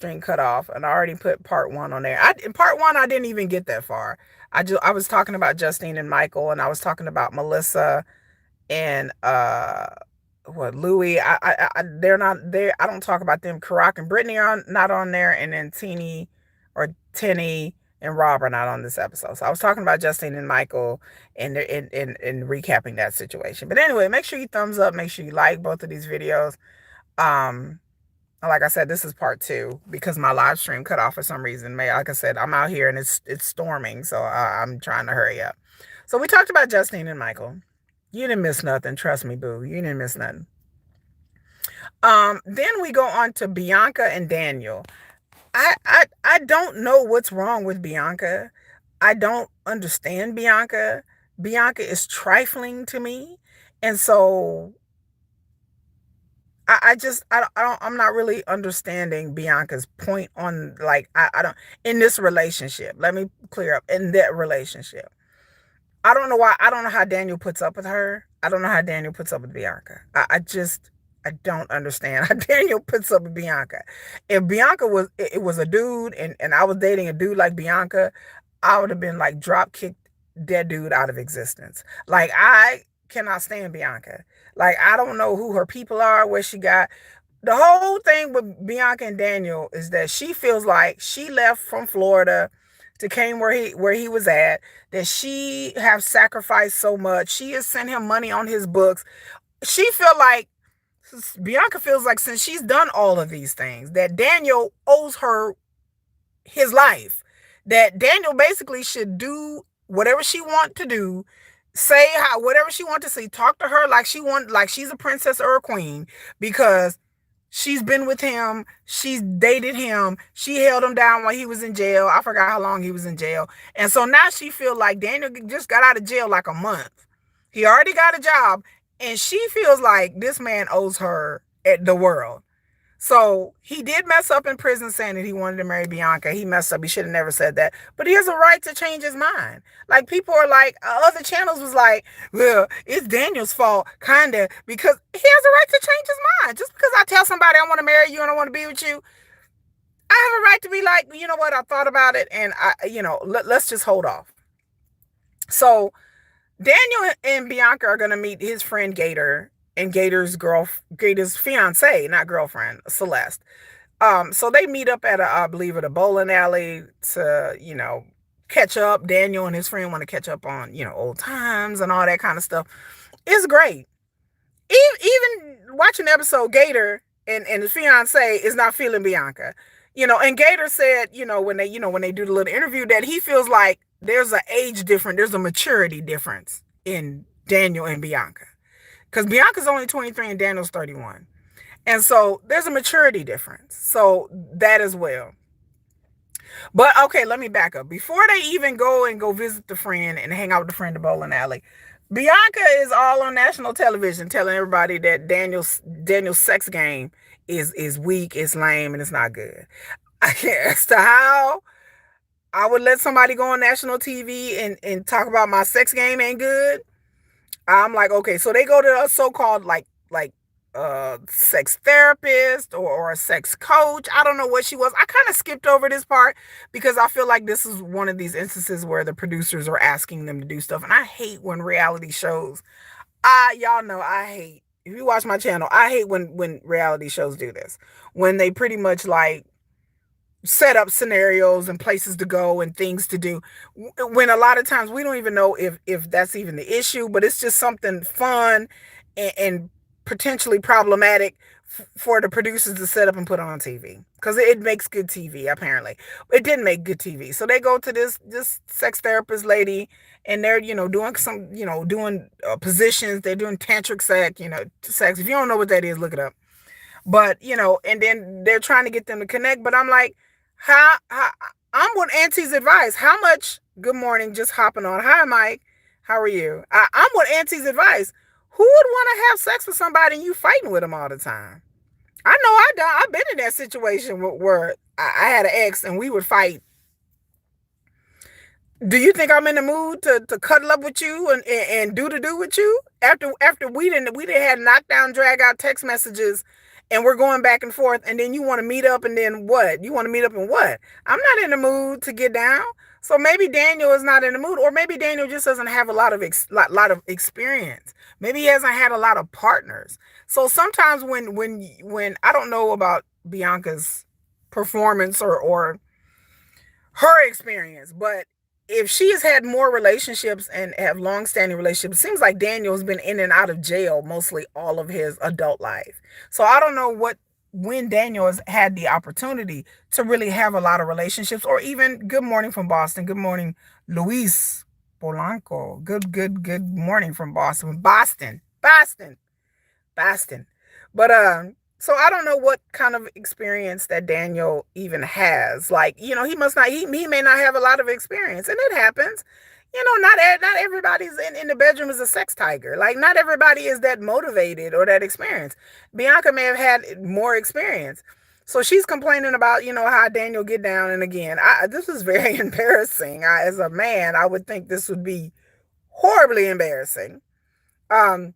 stream cut off, and I already put part one on there. In part one, I didn't even get that far. I was talking about Justine and Michael, and I was talking about Melissa and what Louis. They're not there. I don't talk about them. Karak and Brittany are not on there, and then Teeny or Tenny and Rob are not on this episode. So I was talking about Justine and Michael and recapping that situation. But anyway, make sure you thumbs up. Make sure you like both of these videos. Um, like I said, this is part two because my live stream cut off for some reason. Like I said, I'm out here and it's storming, so I'm trying to hurry up. So we talked about Justine and Michael. You didn't miss nothing. Trust me, boo. You didn't miss nothing. Then we go on to Bianca and Daniel. I don't know what's wrong with Bianca. I don't understand Bianca. Bianca is trifling to me. And so I'm not really understanding Bianca's point on, like, I don't, in this relationship. Let me clear up in that relationship. I don't know why. I don't know how Daniel puts up with her. I don't know how Daniel puts up with Bianca. I don't understand how Daniel puts up with Bianca. If Bianca it was a dude and I was dating a dude like Bianca, I would have been like drop kicked that dude out of existence. Like, I cannot stand Bianca. Like, I don't know who her people are, where she got. The whole thing with Bianca and Daniel is that she feels like she left from Florida to came where he was at, that she have sacrificed so much. She has sent him money on his books. She feel like Bianca feels like since she's done all of these things, that Daniel owes her his life. That Daniel basically should do whatever she want to do, say how whatever she want to say, talk to her like she's a princess or a queen, because she's been with him. She's dated him. She held him down while he was in jail. I forgot how long he was in jail. And so now she feel like Daniel just got out of jail like a month. He already got a job. And she feels like this man owes her at the world. So he did mess up in prison saying that he wanted to marry Bianca. He messed up. He should have never said that. But he has a right to change his mind. Like, people are like, other channels was like, well, it's Daniel's fault, kind of, because he has a right to change his mind. Just because I tell somebody I want to marry you and I want to be with you, I have a right to be like, you know what, I thought about it and let's just hold off. So Daniel and Bianca are going to meet his friend Gator and Gator's fiance, not girlfriend, Celeste. So they meet up at I believe at a bowling alley to, catch up. Daniel and his friend want to catch up on, old times and all that kind of stuff. It's great. Even watching the episode, Gator and his fiance is not feeling Bianca. And Gator said, when they do the little interview, that he feels like there's an age difference, there's a maturity difference in Daniel and Bianca. Because Bianca's only 23 and Daniel's 31. And so there's a maturity difference. So that as well. But okay, let me back up. Before they even go visit the friend and hang out with the friend at the bowling alley, Bianca is all on national television telling everybody that Daniel's sex game is weak, it's lame, and it's not good. As to how I would let somebody go on national TV and talk about my sex game ain't good, I'm like, okay, so they go to a so-called like sex therapist or a sex coach. I don't know what she was. I kind of skipped over this part because I feel like this is one of these instances where the producers are asking them to do stuff. And I hate when reality shows, y'all know I hate, if you watch my channel, I hate when reality shows do this. When they pretty much like set up scenarios and places to go and things to do, when a lot of times we don't even know if that's even the issue, but it's just something fun and potentially problematic for the producers to set up and put on TV, because it makes good TV. Apparently it didn't make good TV. So they go to this sex therapist lady and they're doing some doing positions. They're doing tantric sex. If you don't know what that is, look it up. But and then they're trying to get them to connect. But I'm like, how I'm with Auntie's advice. How much? Good morning, just hopping on. Hi, Mike. How are you? I'm with Auntie's advice. Who would want to have sex with somebody and you fighting with them all the time? I know I've been in that situation where I had an ex and we would fight. Do you think I'm in the mood to cuddle up with you and do with you after we didn't had knockdown drag out text messages and we're going back and forth, and then you want to meet up, and then what? You want to meet up and what? I'm not in the mood to get down. So maybe Daniel is not in the mood, or maybe Daniel just doesn't have a lot of lot of experience. Maybe he hasn't had a lot of partners. So sometimes when I don't know about Bianca's performance or her experience, but if she has had more relationships and have long-standing relationships, it seems like Daniel's been in and out of jail mostly all of his adult life. So I don't know when Daniel has had the opportunity to really have a lot of relationships, or even good morning from Boston. Good morning, Luis Polanco. Good morning from Boston. Boston. But so I don't know what kind of experience that Daniel even has. Like, he must not he may not have a lot of experience, and it happens. Not everybody's in the bedroom is a sex tiger. Like, not everybody is that motivated or that experienced. Bianca may have had more experience. So she's complaining about, how Daniel get down. And again, this is very embarrassing. As a man, I would think this would be horribly embarrassing. Um,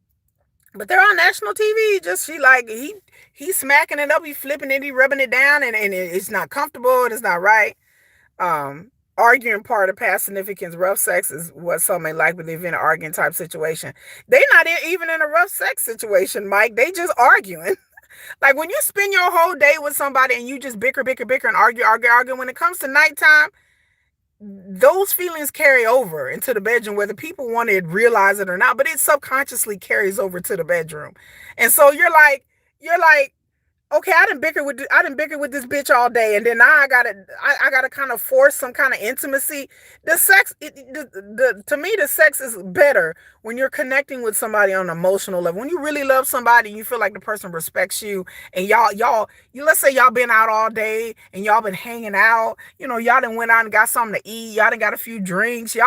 but they're on national TV. Just she like he's smacking it up, he's flipping it, he rubbing it down, and it's not comfortable, it's not right. Arguing part of past significance, rough sex is what some may like, but they've in an arguing type situation. They not even in a rough sex situation, Mike. They just arguing. Like when you spend your whole day with somebody and you just bicker, and argue. When it comes to nighttime, those feelings carry over into the bedroom, whether people want to realize it or not, but it subconsciously carries over to the bedroom. And so you're like, okay, I didn't bicker with this bitch all day, and then now I gotta kind of force some kind of intimacy. The sex, to me, the sex is better when you're connecting with somebody on an emotional level. When you really love somebody, and you feel like the person respects you, and let's say y'all been out all day, and y'all been hanging out. Y'all done went out and got something to eat. Y'all done got a few drinks. You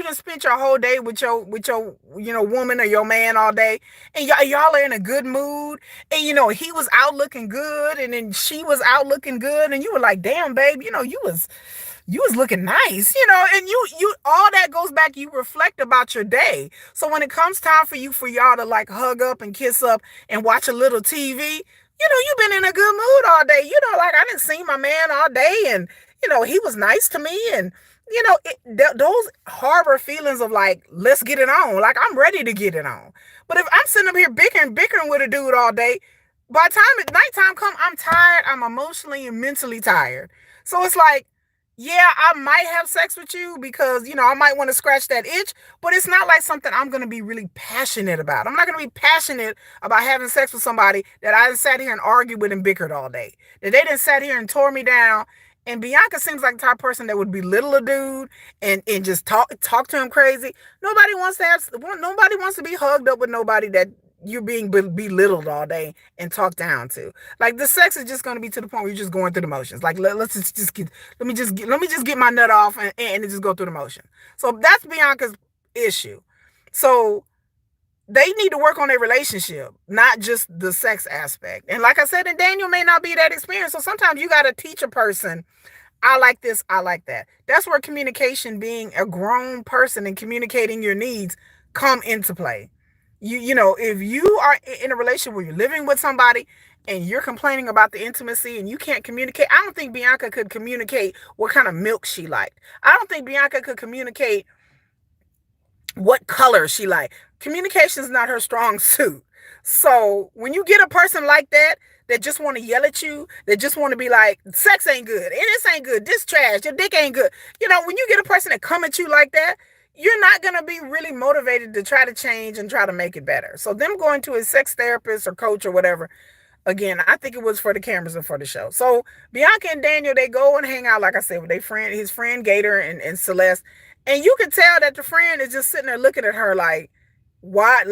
done spent your whole day with your woman or your man all day, and y'all are in a good mood, and he was out looking good, and then she was out looking good, and you were like, damn, babe, you was looking nice, and you all that goes back. You reflect about your day. So when it comes time for y'all to like hug up and kiss up and watch a little TV, you've been in a good mood all day. Like, I didn't see my man all day, and he was nice to me, and those harbor feelings of like, let's get it on. Like, I'm ready to get it on. But if I'm sitting up here bickering with a dude all day, by the time nighttime come, I'm tired. I'm emotionally and mentally tired. So it's like, yeah, I might have sex with you because, I might want to scratch that itch, but it's not like something I'm going to be really passionate about. I'm not going to be passionate about having sex with somebody that I sat here and argued with and bickered all day. That they didn't sat here and tore me down. And Bianca seems like the type of person that would belittle a dude and just talk to him crazy. Nobody wants to be hugged up with nobody that you're being belittled all day and talked down to. Like, the sex is just going to be to the point where you're just going through the motions. Like, let's just get let me just get my nut off and just go through the motion. So that's Bianca's issue. So they need to work on their relationship, not just the sex aspect. And like I said, and Daniel may not be that experienced. So sometimes you got to teach a person, I like this, I like that. That's where communication, being a grown person and communicating your needs, come into play. If you are in a relationship where you're living with somebody and you're complaining about the intimacy and you can't communicate, I don't think Bianca could communicate what kind of milk she liked. I don't think Bianca could communicate what color she liked. Communication is not her strong suit. So when you get a person like that just want to yell at you, that just want to be like, sex ain't good, and this ain't good, this trash, your dick ain't good. When you get a person that come at you like that, you're not going to be really motivated to try to change and try to make it better. So them going to a sex therapist or coach or whatever, again, I think it was for the cameras and for the show. So Bianca and Daniel, they go and hang out, like I said, with his friend Gator and Celeste. And you can tell that the friend is just sitting there looking at her like, why,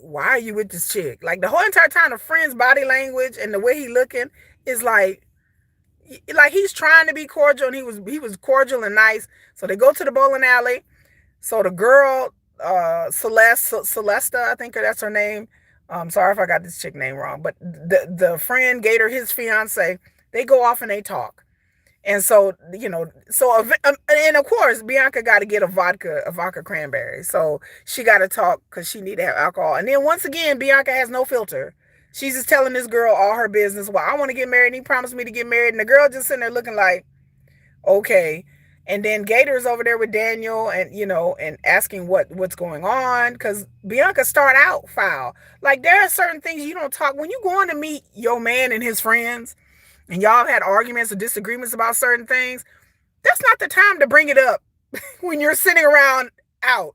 why are you with this chick? Like, the whole entire time, the friend's body language and the way he looking is like he's trying to be cordial, and he was cordial and nice. So they go to the bowling alley. So the girl, Celesta, I think that's her name. Sorry if I got this chick name wrong, but the friend Gator, his fiance, they go off and they talk. And so, and of course, Bianca got to get a vodka cranberry. So she got to talk because she need to have alcohol. And then once again, Bianca has no filter. She's just telling this girl all her business. Well, I want to get married, and he promised me to get married. And the girl just sitting there looking like, okay. And then Gator's over there with Daniel, and and asking what's going on, because Bianca start out foul. Like, there are certain things you don't talk when you going to meet your man and his friends, and y'all have had arguments or disagreements about certain things. That's not the time to bring it up when you're sitting around out.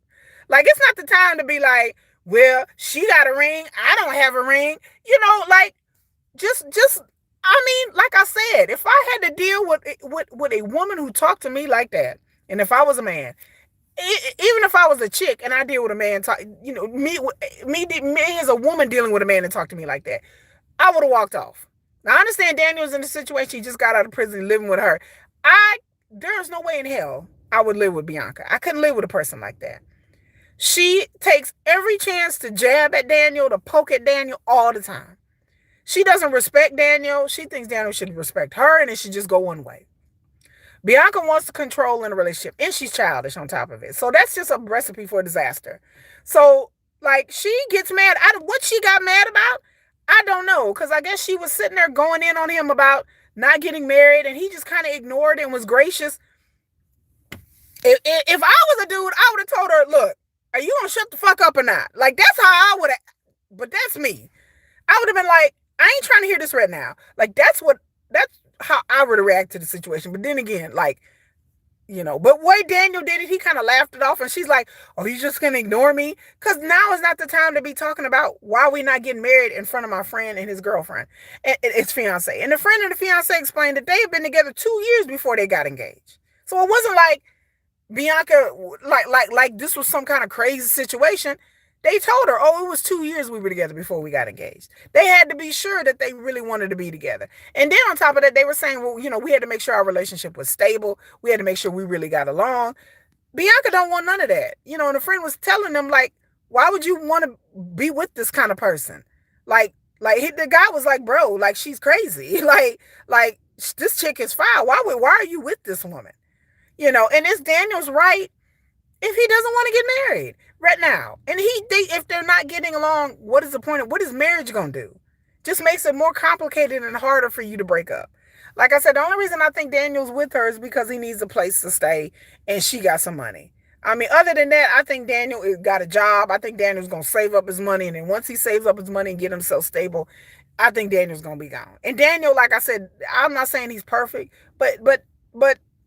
Like, it's not the time to be like, well, she got a ring, I don't have a ring. Like, just I mean, like I said, if I had to deal with a woman who talked to me like that, and if I was a man, even if I was a chick and I deal with a man, me as a woman dealing with a man and talk to me like that, I would have walked off. Now, I understand Daniel's in the situation; he just got out of prison, living with her. There's no way in hell I would live with Bianca. I couldn't live with a person like that. She takes every chance to jab at Daniel, to poke at Daniel all the time. She doesn't respect Daniel. She thinks Daniel should respect her, and it should just go one way. Bianca wants to control in a relationship, and she's childish on top of it. So that's just a recipe for disaster. So, like, she gets mad. What she got mad about, I don't know, because I guess she was sitting there going in on him about not getting married, and he just kind of ignored and was gracious. If I was a dude, I would have told her, look, are you going to shut the fuck up or not? Like, that's how I would have, but that's me. I would have been like, I ain't trying to hear this right now. Like, that's how I would react to the situation. But then again, like, but the way Daniel did it, he kind of laughed it off, and she's like, oh, he's just going to ignore me? Because now is not the time to be talking about why we not getting married in front of my friend and his girlfriend, and his fiance. And the friend and the fiance explained that they had been together 2 years before they got engaged. So it wasn't like Bianca, like this was some kind of crazy situation. They told her, oh, it was 2 years we were together before we got engaged. They had to be sure that they really wanted to be together. And then on top of that, they were saying, well, we had to make sure our relationship was stable. We had to make sure we really got along. Bianca don't want none of that. And a friend was telling them, like, why would you want to be with this kind of person? The guy was like, bro, like, she's crazy. like this chick is foul. Why are you with this woman? And it's Daniel's right if he doesn't want to get married right now. And if they're not getting along, what is the point of what is marriage gonna do? Just makes it more complicated and harder for you to break up. Like I said, the only reason I think Daniel's with her is because he needs a place to stay and she got some money. I mean, other than that, I think Daniel got a job. I think Daniel's gonna save up his money, and then once he saves up his money and get himself stable, I think Daniel's gonna be gone. And Daniel, like I said, I'm not saying he's perfect, but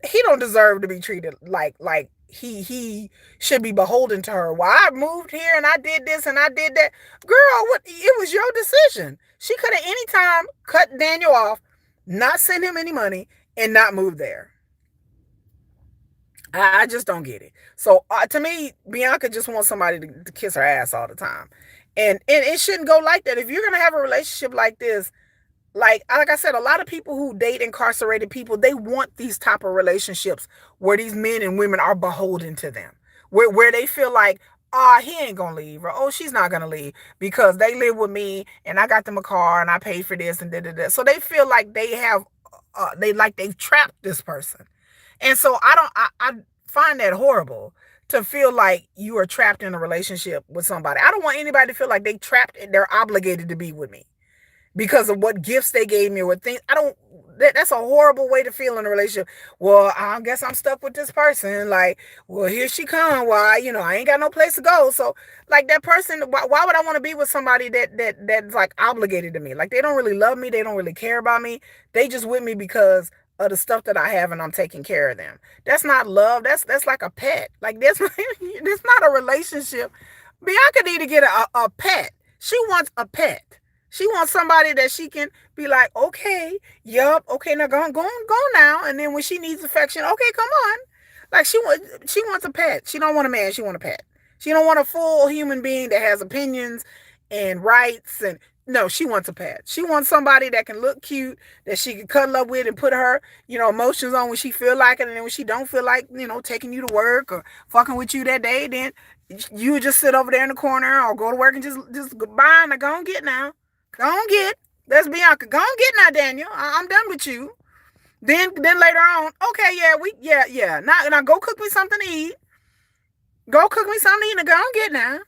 he don't deserve to be treated like he should be beholden to her. Well, I moved here and I did this and I did that. Girl, it was your decision. She could have anytime cut Daniel off, not send him any money, and not move there. I just don't get it. So to me, Bianca just wants somebody to kiss her ass all the time. And it shouldn't go like that. If you're going to have a relationship like this, like I said, a lot of people who date incarcerated people, they want these type of relationships where these men and women are beholden to them, where they feel like, he ain't gonna leave, or oh, she's not gonna leave because they live with me and I got them a car and I paid for this and da. So they feel like they've trapped this person, and so I find that horrible, to feel like you are trapped in a relationship with somebody. I don't want anybody to feel like they trapped and they're obligated to be with me because of what gifts they gave me or what things. That's a horrible way to feel in a relationship. Well, I guess I'm stuck with this person. Like, well, here she come. Well, I ain't got no place to go. So, like, that person, why would I want to be with somebody that's like obligated to me? Like, they don't really love me. They don't really care about me. They just with me because of the stuff that I have and I'm taking care of them. That's not love. That's like a pet. Like, that's not a relationship. Bianca need to get a pet. She wants a pet. She wants somebody that she can be like, okay, yup, okay, now go now. And then when she needs affection, okay, come on. Like, she wants a pet. She don't want a man. She want a pet. She don't want a full human being that has opinions and rights. And no, she wants a pet. She wants somebody that can look cute, that she can cuddle up with and put her, emotions on when she feel like it. And then when she don't feel like, taking you to work or fucking with you that day, then you just sit over there in the corner or go to work and just bye, now go and get now. Go on get. That's Bianca. Go on get now, Daniel. I'm done with you. Then later on, okay, yeah. Now go cook me something to eat. Go cook me something to eat and go on get now.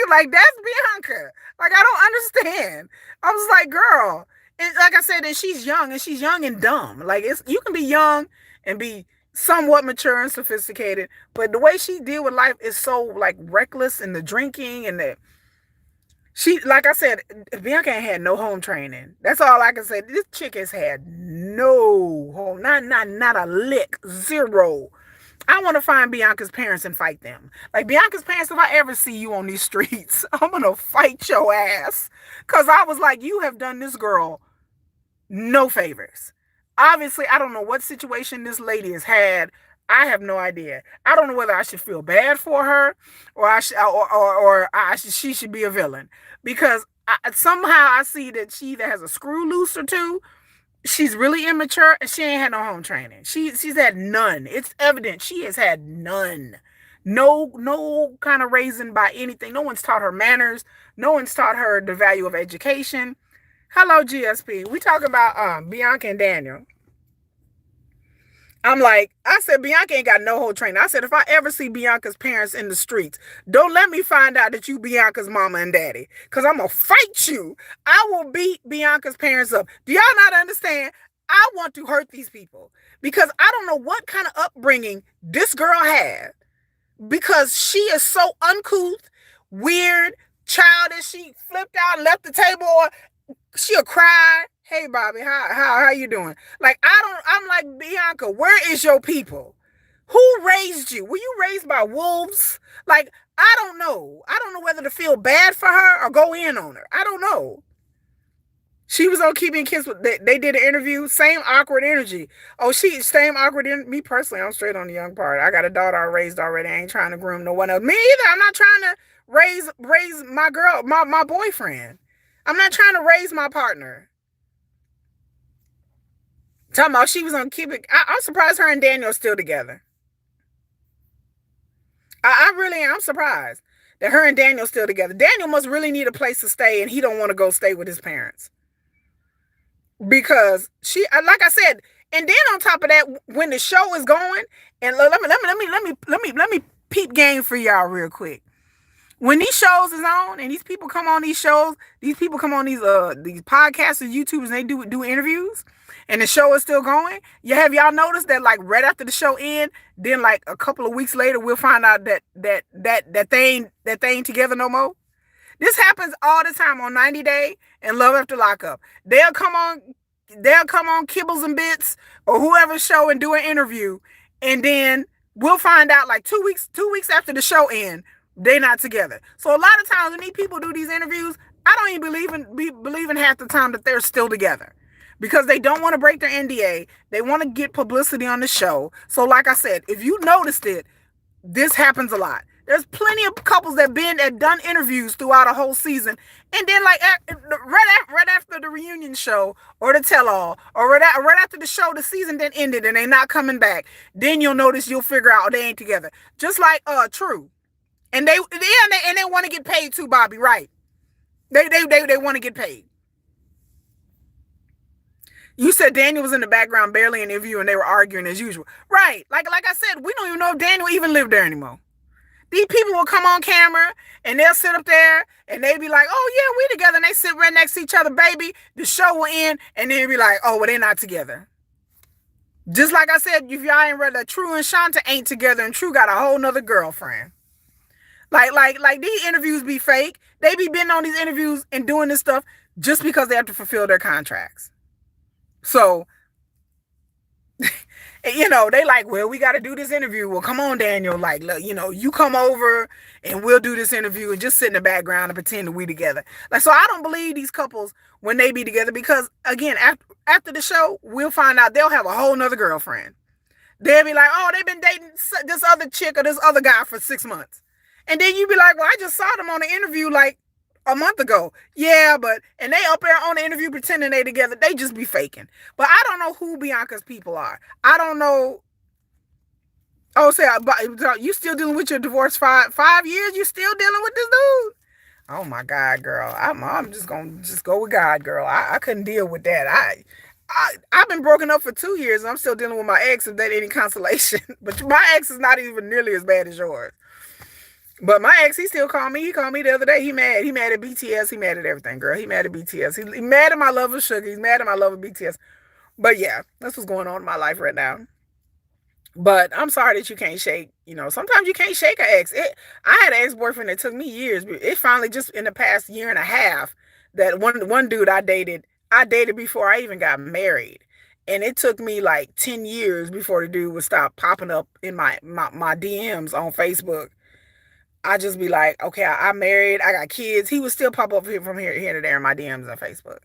Like, that's Bianca. Like, I don't understand. I was like, girl. And like I said, and she's young and dumb. Like, it's, you can be young and be somewhat mature and sophisticated, but the way she deal with life is so like reckless, and the drinking and the she, like I said, Bianca ain't had no home training. That's all I can say. This chick has had no home, not a lick, zero. I want to find Bianca's parents and fight them. Like, Bianca's parents, if I ever see you on these streets, I'm gonna fight your ass. Cause I was like, you have done this girl no favors. Obviously, I don't know what situation this lady has had. I have no idea. I don't know whether I should feel bad for her, or she should be a villain, because somehow I see that she either has a screw loose or two. She's really immature, and she ain't had no home training. She's had none. It's evident she has had none. No kind of raising by anything. No one's taught her manners. No one's taught her the value of education. Hello, GSP. We talking about Bianca and Daniel. I'm like, I said, Bianca ain't got no whole training. I said, if I ever see Bianca's parents in the streets, don't let me find out that you Bianca's mama and daddy, because I'm going to fight you. I will beat Bianca's parents up. Do y'all not understand? I want to hurt these people, because I don't know what kind of upbringing this girl had, because she is so uncouth, weird, childish. She flipped out and left the table, or she'll cry. Hey, Bobby, how you doing? Like, I'm like, Bianca, where is your people? Who raised you? Were you raised by wolves? Like, I don't know. I don't know whether to feel bad for her or go in on her. I don't know. She was on Keeping Kids. They did an interview. Same awkward energy. Oh, same awkward. Me personally, I'm straight on the young part. I got a daughter I raised already. I ain't trying to groom no one else. Me either. I'm not trying to raise my girl, my boyfriend. I'm not trying to raise my partner. Talking about she was on Keeping. I'm surprised her and Daniel are still together. I really am. I'm surprised that her and Daniel still together. Daniel must really need a place to stay, and he don't want to go stay with his parents, because she, like I said, and then on top of that, when the show is going, and let me peep game for y'all real quick. When these shows is on, and these people come on these shows, these people come on these podcasts and YouTubers, and they do interviews, and the show is still going. Have y'all noticed that, like, right after the show end, then like a couple of weeks later, we'll find out that they ain't together no more. This happens all the time on 90 Day and Love After Lockup. They'll come on Kibbles and Bits or whoever's show and do an interview, and then we'll find out like 2 weeks after the show end, they're not together. So a lot of times when these people do these interviews, I don't even believe in half the time that they're still together, because they don't want to break their NDA. They want to get publicity on the show. So like I said, if you noticed it, this happens a lot. There's plenty of couples that done interviews throughout a whole season, and then like right after the reunion show or the tell-all, or right after the show, the season then ended and they not coming back, then you'll figure out they ain't together. Just like True. And they want to get paid too, Bobby, right? They want to get paid. You said Daniel was in the background barely in the interview and they were arguing as usual. Right. Like I said, we don't even know if Daniel even lived there anymore. These people will come on camera and they'll sit up there and they be like, oh yeah, we together. And they sit right next to each other, baby. The show will end and they'll be like, oh, well, they're not together. Just like I said, if y'all ain't read that, True and Shanta ain't together, and True got a whole nother girlfriend. Like these interviews be fake. They be been on these interviews and doing this stuff just because they have to fulfill their contracts. So, they like, well, we got to do this interview. Well, come on, Daniel. Like, look, you come over and we'll do this interview and just sit in the background and pretend that we together. Like, so I don't believe these couples when they be together, because again, after the show, we'll find out they'll have a whole nother girlfriend. They'll be like, oh, they've been dating this other chick or this other guy for 6 months. And then you be like, well, I just saw them on the interview like a month ago. Yeah, and they up there on the interview pretending they together. They just be faking. But I don't know who Bianca's people are. I don't know. Oh, say, you still dealing with your divorce 5 years? You still dealing with this dude? Oh my God, girl. I'm just going to go with God, girl. I couldn't deal with that. I've been broken up for 2 years and I'm still dealing with my ex, if that any consolation. But my ex is not even nearly as bad as yours. But my ex, he still called me. He called me the other day. He mad. He mad at BTS. He mad at everything, girl. He mad at BTS. He mad at my love of sugar. He's mad at my love of BTS. But yeah, that's what's going on in my life right now. But I'm sorry that you can't shake. Sometimes you can't shake an ex. I had an ex-boyfriend that took me years. But it finally just in the past year and a half that one dude I dated before I even got married. And it took me like 10 years before the dude would stop popping up in my DMs on Facebook. I just be like, okay, I'm married, I got kids. He would still pop up from here to there in my DMs on Facebook.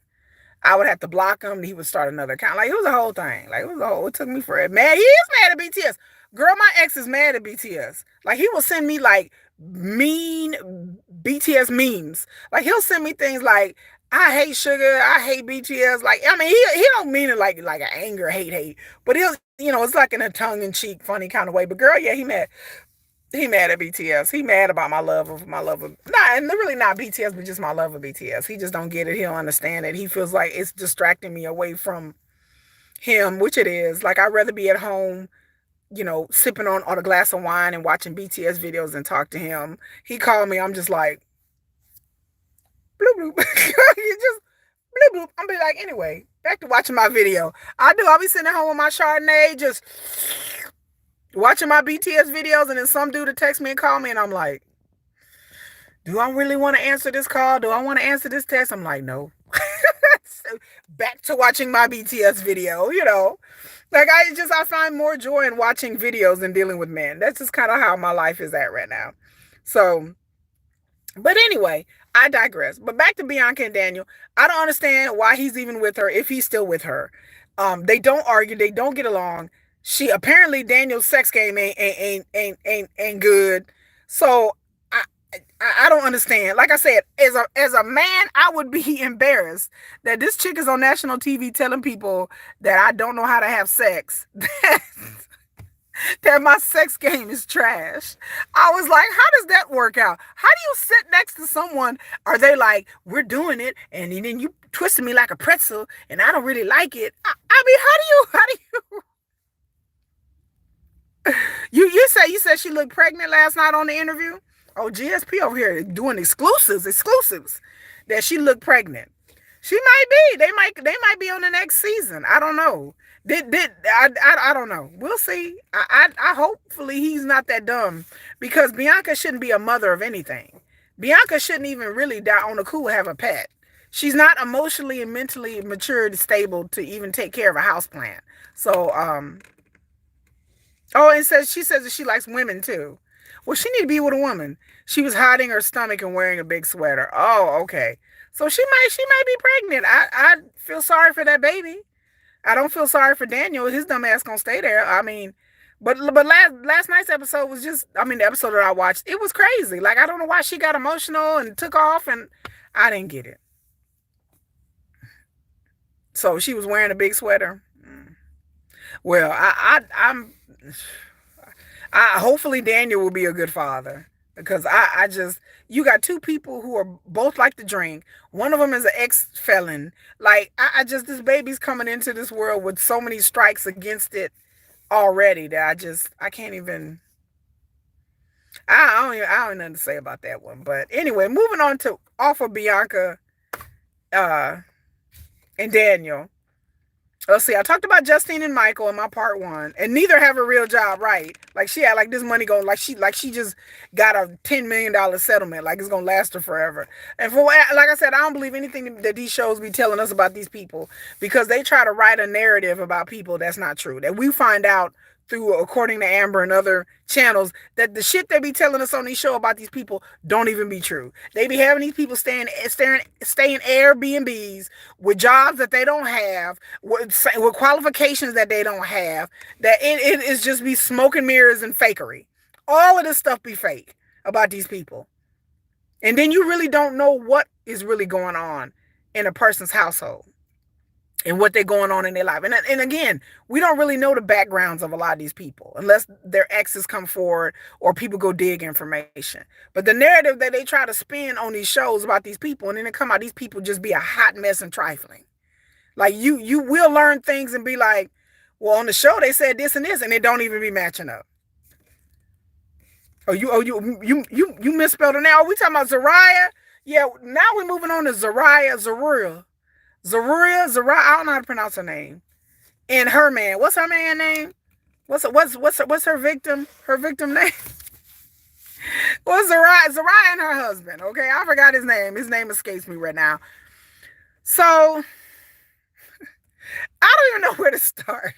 I would have to block him. He would start another account. Like it was a whole thing. Like it was a whole. It took me forever. Man, he is mad at BTS. Girl, my ex is mad at BTS. Like he will send me like mean BTS memes. Like he'll send me things like I hate sugar. I hate BTS. Like I mean, he don't mean it like an anger hate, but he'll it's like in a tongue in cheek funny kind of way. But girl, yeah, he mad. He mad at BTS. He mad about my love of not and really not BTS, but just my love of BTS. He just don't get it. He don't understand it. He feels like it's distracting me away from him, which it is. Like I'd rather be at home, sipping on a glass of wine and watching BTS videos and talk to him. He called me. I'm just like bloop bloop. You just bloop bloop. I'm be like anyway. Back to watching my video. I do. I'll be sitting at home with my Chardonnay, just watching my BTS videos, and then some dude to text me and call me, and I'm like, do I really want to answer this call? Do I want to answer this text? I'm like, no. So back to watching my BTS video. Like I find more joy in watching videos than dealing with men. That's just kind of how my life is at right now. So, but anyway, I digress. But back to Bianca and Daniel. I don't understand why he's even with her if he's still with her. They don't argue. They don't get along. She apparently Daniel's sex game ain't good. So I I don't understand. Like I said, as a man, I would be embarrassed that this chick is on national TV telling people that I don't know how to have sex. That my sex game is trash. I was like, how does that work out? How do you sit next to someone? Are they like, we're doing it, and then you twisting me like a pretzel, and I don't really like it? I mean, how do you she looked pregnant last night on the interview? Oh, GSP over here doing exclusives that she looked pregnant. She might be. They might be on the next season. I don't know. I don't know. We'll see. I hopefully he's not that dumb because Bianca shouldn't be a mother of anything. Bianca shouldn't even really die on the cool have a pet. She's not emotionally and mentally matured, stable to even take care of a house plant. So oh, and she says that she likes women too. Well, she need to be with a woman. She was hiding her stomach and wearing a big sweater. Oh, okay. So she might be pregnant. I feel sorry for that baby. I don't feel sorry for Daniel. His dumb ass gonna stay there. I mean, but last night's episode was just. I mean, the episode that I watched, it was crazy. Like I don't know why she got emotional and took off, and I didn't get it. So she was wearing a big sweater. Well, I hopefully Daniel will be a good father because I just you got two people who are both like to drink. One of them is an ex felon. Like I just this baby's coming into this world with so many strikes against it already that I can't even I don't know to say about that one. But anyway, moving on to off of Bianca uh and Daniel. Let's see. I talked about Justine and Michael in my part 1, and neither have a real job, right? Like she had like this money going, like she just got a $10 million settlement, like it's gonna last her forever. And like I said, I don't believe anything that these shows be telling us about these people because they try to write a narrative about people that's not true. That we find out through, according to Amber and other channels, that the shit they be telling us on these show about these people don't even be true. They be having these people staying Airbnbs with jobs that they don't have, with qualifications that they don't have. That it is just be smoke and mirrors and fakery. All of this stuff be fake about these people, and then you really don't know what is really going on in a person's household and what they're going on in their life. And again, we don't really know the backgrounds of a lot of these people unless their exes come forward or people go dig information. But the narrative that they try to spin on these shows about these people, and then they come out, these people just be a hot mess and trifling. Like you will learn things and be like, well, on the show they said this and this, and it don't even be matching up. You misspelled it now. Are we talking about Zariah? Yeah, now we're moving on to Zaruria. I don't know how to pronounce her name. And her man. What's her man name? What's her victim? Her victim name? What's Zariah and her husband. Okay, I forgot his name. His name escapes me right now. So I don't even know where to start.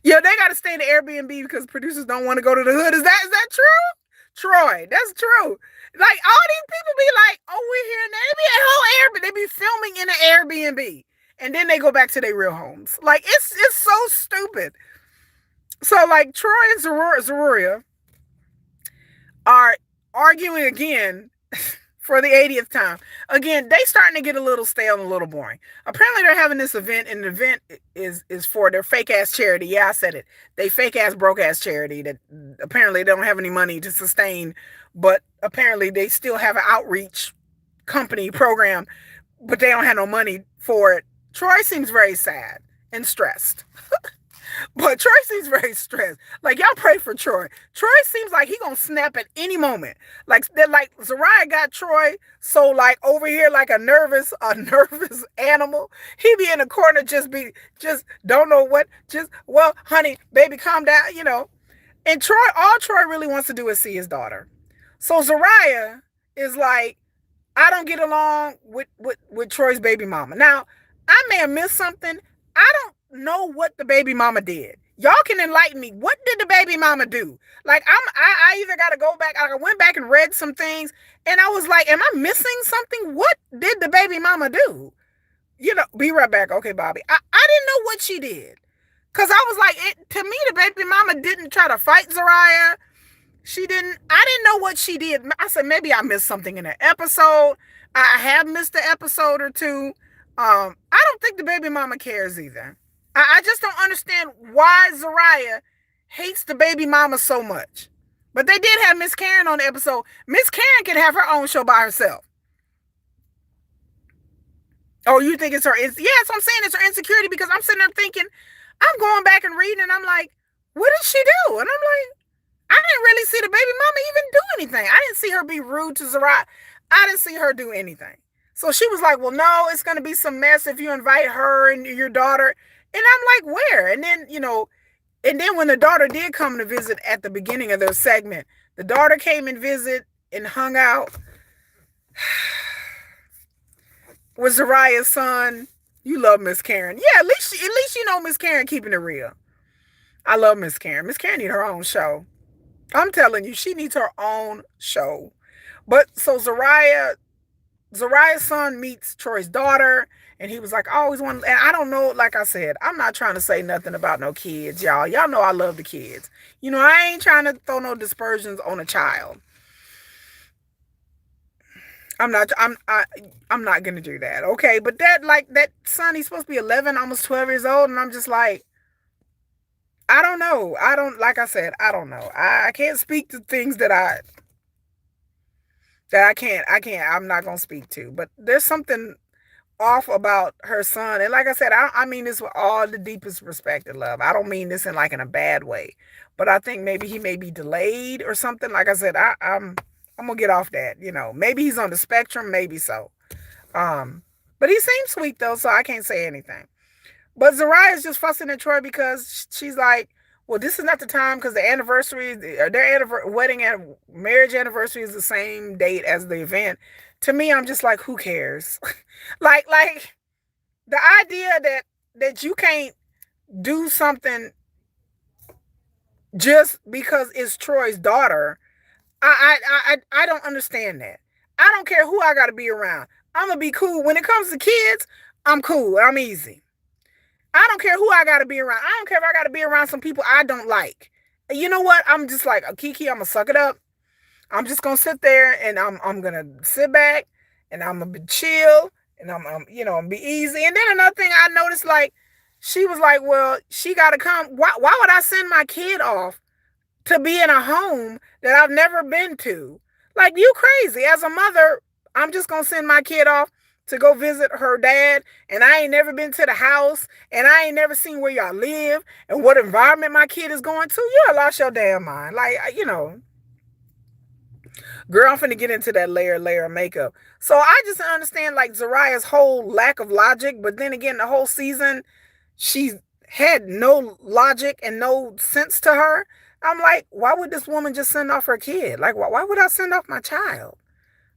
Yeah, they got to stay in the Airbnb because producers don't want to go to the hood. Is that true? Troy, that's true. Like all these people be like, "Oh, we're here," and they be at whole Airbnb. They be filming in an Airbnb, and then they go back to their real homes. Like it's so stupid. So like Troy and Zaruria are arguing again for the 80th time. Again, they starting to get a little stale and a little boring. Apparently they're having this event, and the event is for their fake ass charity. Yeah, I said it. They fake ass broke ass charity that apparently they don't have any money to sustain, but apparently they still have an outreach company program, but they don't have no money for it. Troy seems very sad and stressed. But Troy seems very stressed. Like y'all pray for Troy. Troy seems like he gonna snap at any moment. Like that, like Zariah got Troy so like over here like a nervous animal. He be in the corner just don't know what. Just well, honey, baby, calm down. And Troy, all Troy really wants to do is see his daughter. So Zariah is like, I don't get along with Troy's baby mama. Now I may have missed something. I don't know what the baby mama did. Y'all can enlighten me. What did the baby mama do? Like I either got to go back. I went back and read some things, and I was like, am I missing something? What did the baby mama do? Be right back. Okay, Bobby. I didn't know what she did, cause I was like, to me, the baby mama didn't try to fight Zariah. She didn't. I didn't know what she did. I said maybe I missed something in an episode. I have missed an episode or two. I don't think the baby mama cares either. I just don't understand why Zariah hates the baby mama so much. But they did have Miss Karen on the episode. Miss Karen can have her own show by herself. Oh, you think it's her? Yeah, that's what I'm saying. It's her insecurity because I'm sitting there thinking, I'm going back and reading, and I'm like, what did she do? And I'm like, I didn't really see the baby mama even do anything. I didn't see her be rude to Zariah. I didn't see her do anything. So she was like, well, no, it's going to be some mess if you invite her and your daughter. And I'm like, where? And then when the daughter did come to visit at the beginning of their segment, the daughter came and visit and hung out with Zariah's son. You love Miss Karen. Yeah, at least you know Miss Karen keeping it real. I love Miss Karen. Miss Karen need her own show. I'm telling you, she needs her own show. But so Zariah's son meets Troy's daughter, and he was like, I always want, and I don't know, like I said, I'm not trying to say nothing about no kids, y'all. Y'all know I love the kids. I ain't trying to throw no dispersions on a child. I'm not gonna do that, okay? But that son, he's supposed to be 11, almost 12 years old, and I'm just like, I don't know. Like I said, I don't know. I can't speak to things that I'm not gonna speak to. But there's something off about her son. And like I said, I mean this with all the deepest respect and love. I don't mean this in a bad way. But I think maybe he may be delayed or something. Like I said, I'm gonna get off that. Maybe he's on the spectrum, maybe so. But he seems sweet though, so I can't say anything. But Zariah is just fussing at Troy because she's like, well, this is not the time because the anniversary, their wedding and marriage anniversary is the same date as the event. To me, I'm just like, who cares? like the idea that you can't do something just because it's Troy's daughter, I don't understand that. I don't care who I got to be around. I'm gonna be cool when it comes to kids. I'm cool. I'm easy. I don't care who I got to be around. I don't care if I got to be around some people I don't like. You know what? I'm just like, Kiki, I'm going to suck it up. I'm just going to sit there and I'm going to sit back and I'm going to be chill and I'm be easy. And then another thing I noticed, like, she was like, well, she got to come. Why would I send my kid off to be in a home that I've never been to? Like, you crazy. As a mother, I'm just going to send my kid off to go visit her dad, and I ain't never been to the house, and I ain't never seen where y'all live and what environment my kid is going to, you lost your damn mind. Like, girl, I'm finna get into that layer of makeup. So I just understand like Zariah's whole lack of logic, but then again, the whole season, she had no logic and no sense to her. I'm like, why would this woman just send off her kid? Like, why would I send off my child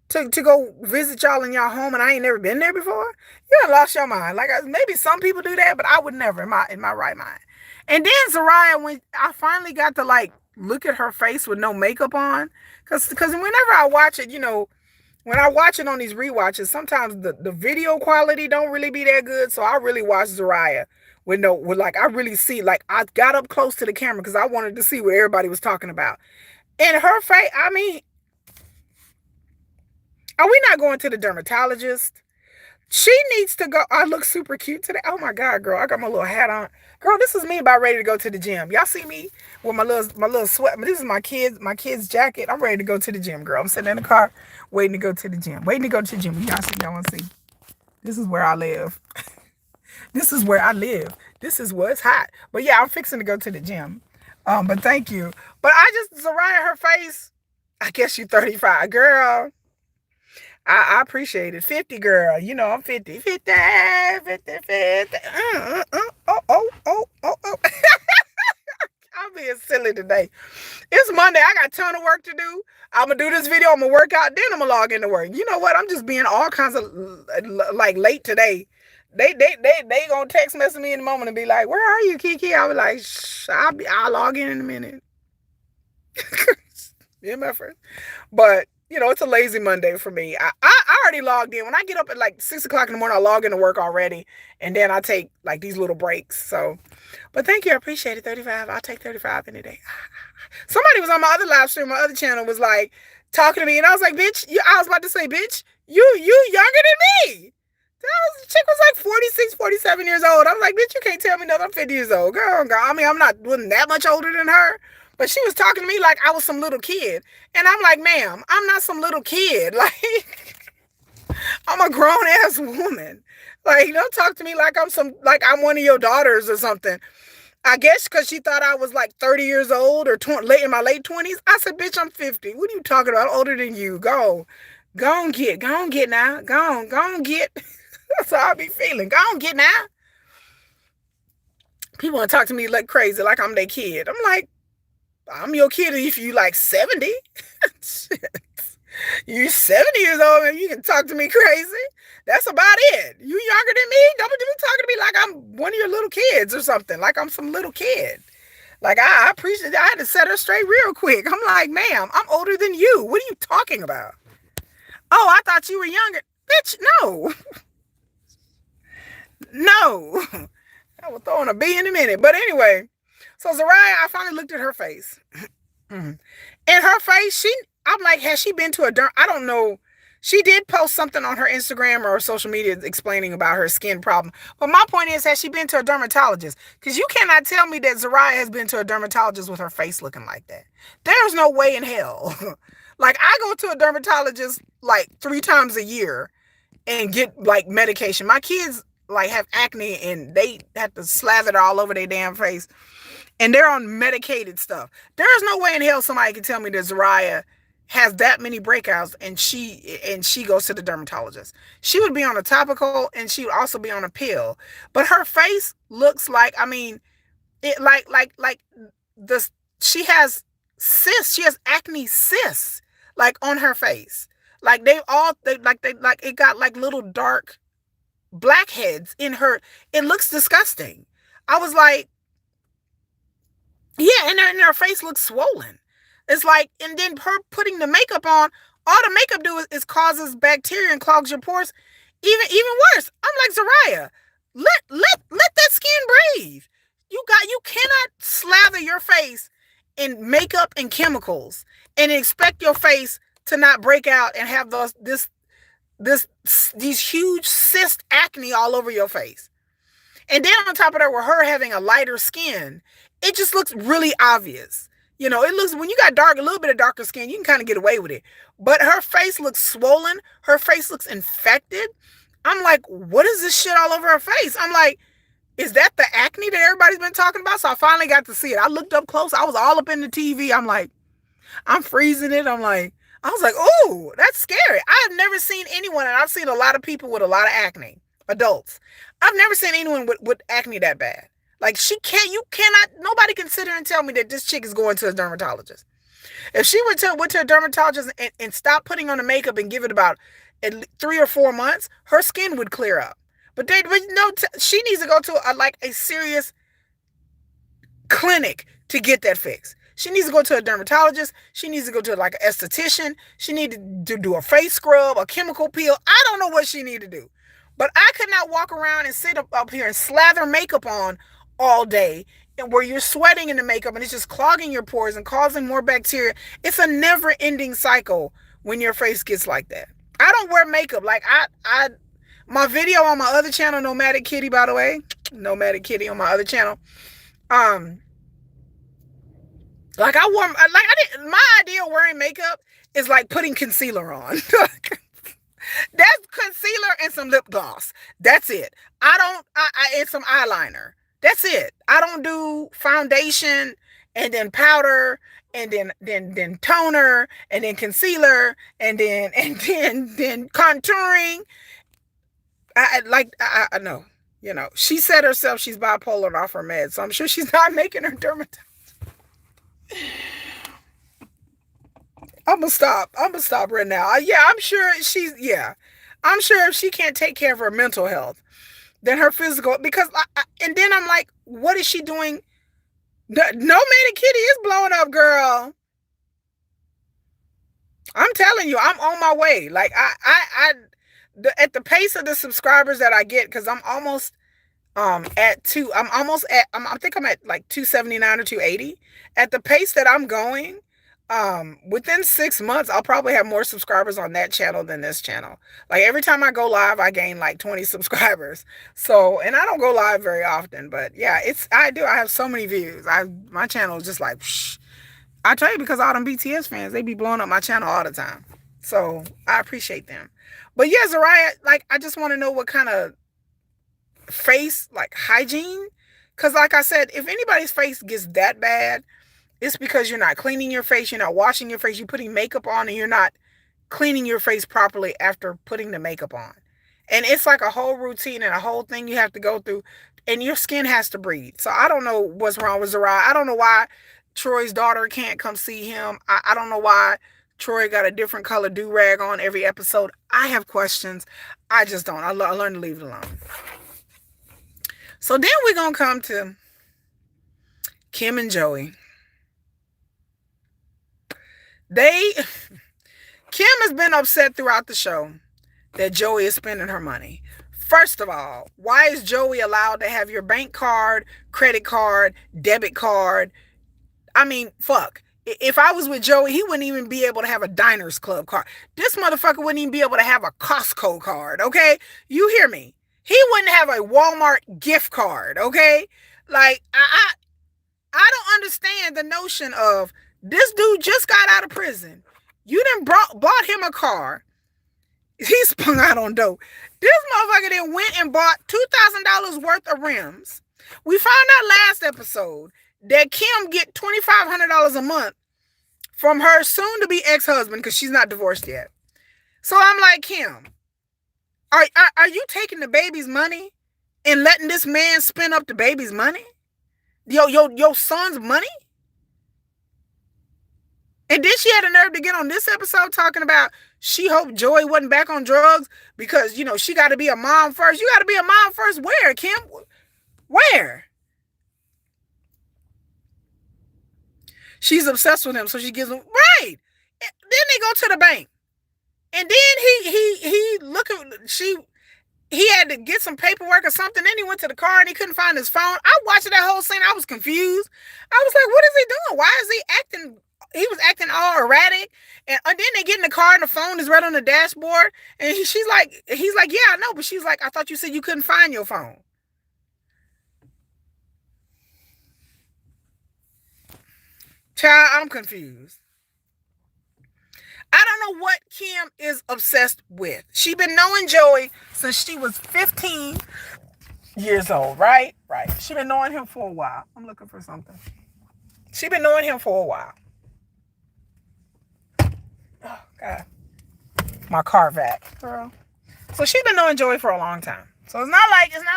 to go visit y'all in y'all home and I ain't never been there before? You done lost your mind. Like, maybe some people do that, but I would never in my right mind. And then Zariah, when I finally got to like look at her face with no makeup on, because whenever I watch it, when I watch it on these rewatches, sometimes the video quality don't really be that good. So I really watch Zariah with like I really see, like I got up close to the camera because I wanted to see what everybody was talking about. And her face, I mean, are we not going to the dermatologist? She needs to go. I look super cute today. Oh my God, girl. I got my little hat on. Girl, this is me about ready to go to the gym. Y'all see me with my little sweat. This is my kid's jacket. I'm ready to go to the gym, girl. I'm sitting in the car waiting to go to the gym. Waiting to go to the gym. Y'all want to see? This is where I live. This is where I live. This is where it's hot. But yeah, I'm fixing to go to the gym. But thank you. But Zariah, her face, I guess you 35. Girl, I appreciate it. 50, girl. I'm 50. 50, 50, 50. Oh. I'm being silly today. It's Monday. I got a ton of work to do. I'm going to do this video. I'm going to work out. Then I'm going to log into work. You know what? I'm just being all kinds of like late today. They going to text message me in a moment and be like, where are you, Kiki? I'll be like, shh, I'll log in a minute. Yeah, my friend. But it's a lazy Monday for me. I already logged in. When I get up at like 6 o'clock in the morning, I log into work already. And then I take like these little breaks. So, but thank you. I appreciate it. 35. I'll take 35 any day. Somebody was on my other live stream, my other channel was like talking to me. And I was like, bitch, I was about to say, bitch, you younger than me. The chick was like 46, 47 years old. I'm like, bitch, you can't tell me nothing. I'm 50 years old. Girl. I mean, wasn't that much older than her. But she was talking to me like I was some little kid. And I'm like, ma'am, I'm not some little kid. Like, I'm a grown-ass woman. Like, don't talk to me like I'm one of your daughters or something. I guess because she thought I was like 30 years old or in my late 20s. I said, bitch, I'm 50. What are you talking about? I'm older than you. Go on get now. Go on get. That's how I be feeling. Go on get now. People want to talk to me like crazy, like I'm their kid. I'm like, I'm your kid if you like 70. You're 70 years old and you can talk to me crazy. That's about it. You younger than me? Don't be talking to me like I'm one of your little kids or something. Like I'm some little kid. Like I appreciate it. I had to set her straight real quick. I'm like, ma'am, I'm older than you. What are you talking about? Oh, I thought you were younger. Bitch, no. No. I will throw in a B in a minute. But anyway, so Zariah, I finally looked at her face. And her face, I'm like, has she been to I don't know. She did post something on her Instagram or social media explaining about her skin problem. But my point is, has she been to a dermatologist? Because you cannot tell me that Zariah has been to a dermatologist with her face looking like that. There's no way in hell. Like, I go to a dermatologist like 3 times a year and get like medication. My kids like have acne and they have to slather it all over their damn face. And they're on medicated stuff. There's no way in hell somebody can tell me that Zariah has that many breakouts and she goes to the dermatologist. She would be on a topical and she would also be on a pill. But her face looks like, I mean, it like she has cysts. She has acne cysts like on her face. Like they it got like little dark blackheads in her. It looks disgusting. I was like, yeah, and her face looks swollen. It's like, and then her putting the makeup on, all the makeup do is causes bacteria and clogs your pores. Even worse. I'm like, Zariah, let that skin breathe. You cannot slather your face in makeup and chemicals and expect your face to not break out and have these huge cyst acne all over your face. And then on top of that, with her having a lighter skin, it just looks really obvious. It looks, when you got a little bit of darker skin, you can kind of get away with it. But her face looks swollen. Her face looks infected. I'm like, what is this shit all over her face? I'm like, is that the acne that everybody's been talking about? So I finally got to see it. I looked up close. I was all up in the TV. I'm like, I'm freezing it. I was like, oh, that's scary. I have never seen anyone, and I've seen a lot of people with a lot of acne, adults. I've never seen anyone with acne that bad. Like, you cannot, nobody can sit here and tell me that this chick is going to a dermatologist. If she went to a dermatologist and stopped putting on the makeup and give it about 3 or 4 months, her skin would clear up. But no, she needs to go to a serious clinic to get that fixed. She needs to go to a dermatologist. She needs to go to like an esthetician. She needs to do a face scrub, a chemical peel. I don't know what she need to do. But I could not walk around and sit up here and slather makeup on all day and where you're sweating in the makeup and it's just clogging your pores and causing more bacteria. It's a never-ending cycle when your face gets like that. I don't wear makeup. Like my video on my other channel, Nomadic Kitty, by the way, Nomadic Kitty on my other channel. Like my idea of wearing makeup is like putting concealer on. That's concealer and some lip gloss. That's it. And some eyeliner. That's it. I don't do foundation and then powder and then toner and then concealer and then contouring. I know. You know, she said herself she's bipolar and off her meds, so I'm sure she's not making her dermatologist. I'm gonna stop right now. I'm sure I'm sure if she can't take care of her mental health, then her physical, because and then I'm like, what is she doing? No Manny Kitty is blowing up, girl. I'm telling you, I'm on my way. Like at the pace of the subscribers that I get, because I'm almost at two. I think I'm at like 279 or 280. At the pace that I'm going, within 6 months, I'll probably have more subscribers on that channel than this channel. Like every time I go live, I gain like 20 subscribers. So, and I don't go live very often, but yeah, I have so many views. My channel is just like, psh. I tell you, because all them BTS fans, they be blowing up my channel all the time. So I appreciate them. But yeah, Zariah, like, I just want to know what kind of face, like, hygiene. Because like I said, if anybody's face gets that bad, it's because you're not cleaning your face, you're not washing your face, you're putting makeup on, and you're not cleaning your face properly after putting the makeup on. And it's like a whole routine and a whole thing you have to go through, and your skin has to breathe. So I don't know what's wrong with Zariah. I don't know why Troy's daughter can't come see him. I don't know why Troy got a different color do-rag on every episode. I have questions. I just don't. I learned to leave it alone. So then we're going to come to Kim and Joey. Kim has been upset throughout the show that Joey is spending her money. First of all, why is Joey allowed to have your bank card, credit card, debit card? I mean, fuck. If I was with Joey, he wouldn't even be able to have a Diners Club card. This motherfucker wouldn't even be able to have a Costco card, okay? You hear me? He wouldn't have a Walmart gift card, okay? Like, I don't understand the notion of this dude just got out of prison. You done bought him a car. He spun out on dope. This motherfucker then went and bought $2,000 worth of rims. We found out last episode that Kim get $2,500 a month from her soon-to-be ex-husband, because she's not divorced yet. So I'm like, Kim, are you taking the baby's money and letting this man spend up the baby's money? Your son's money? And then she had a nerve to get on this episode talking about she hoped Joey wasn't back on drugs because, she got to be a mom first. You got to be a mom first where, Kim? Where? She's obsessed with him, so she gives him, right. Then they go to the bank. And then he had to get some paperwork or something. Then he went to the car and he couldn't find his phone. I watched that whole scene. I was confused. I was like, what is he doing? Why is he acting? He was acting all erratic. And then they get in the car and the phone is right on the dashboard. And he's like, yeah, I know. But she's like, I thought you said you couldn't find your phone. Child, I'm confused. I don't know what Kim is obsessed with. She been knowing Joey since she was 15 years old, right? Right. She been knowing him for a while. I'm looking for something. She been knowing him for a while. Oh, God. My car vac, girl. So she been knowing Joey for a long time. So it's not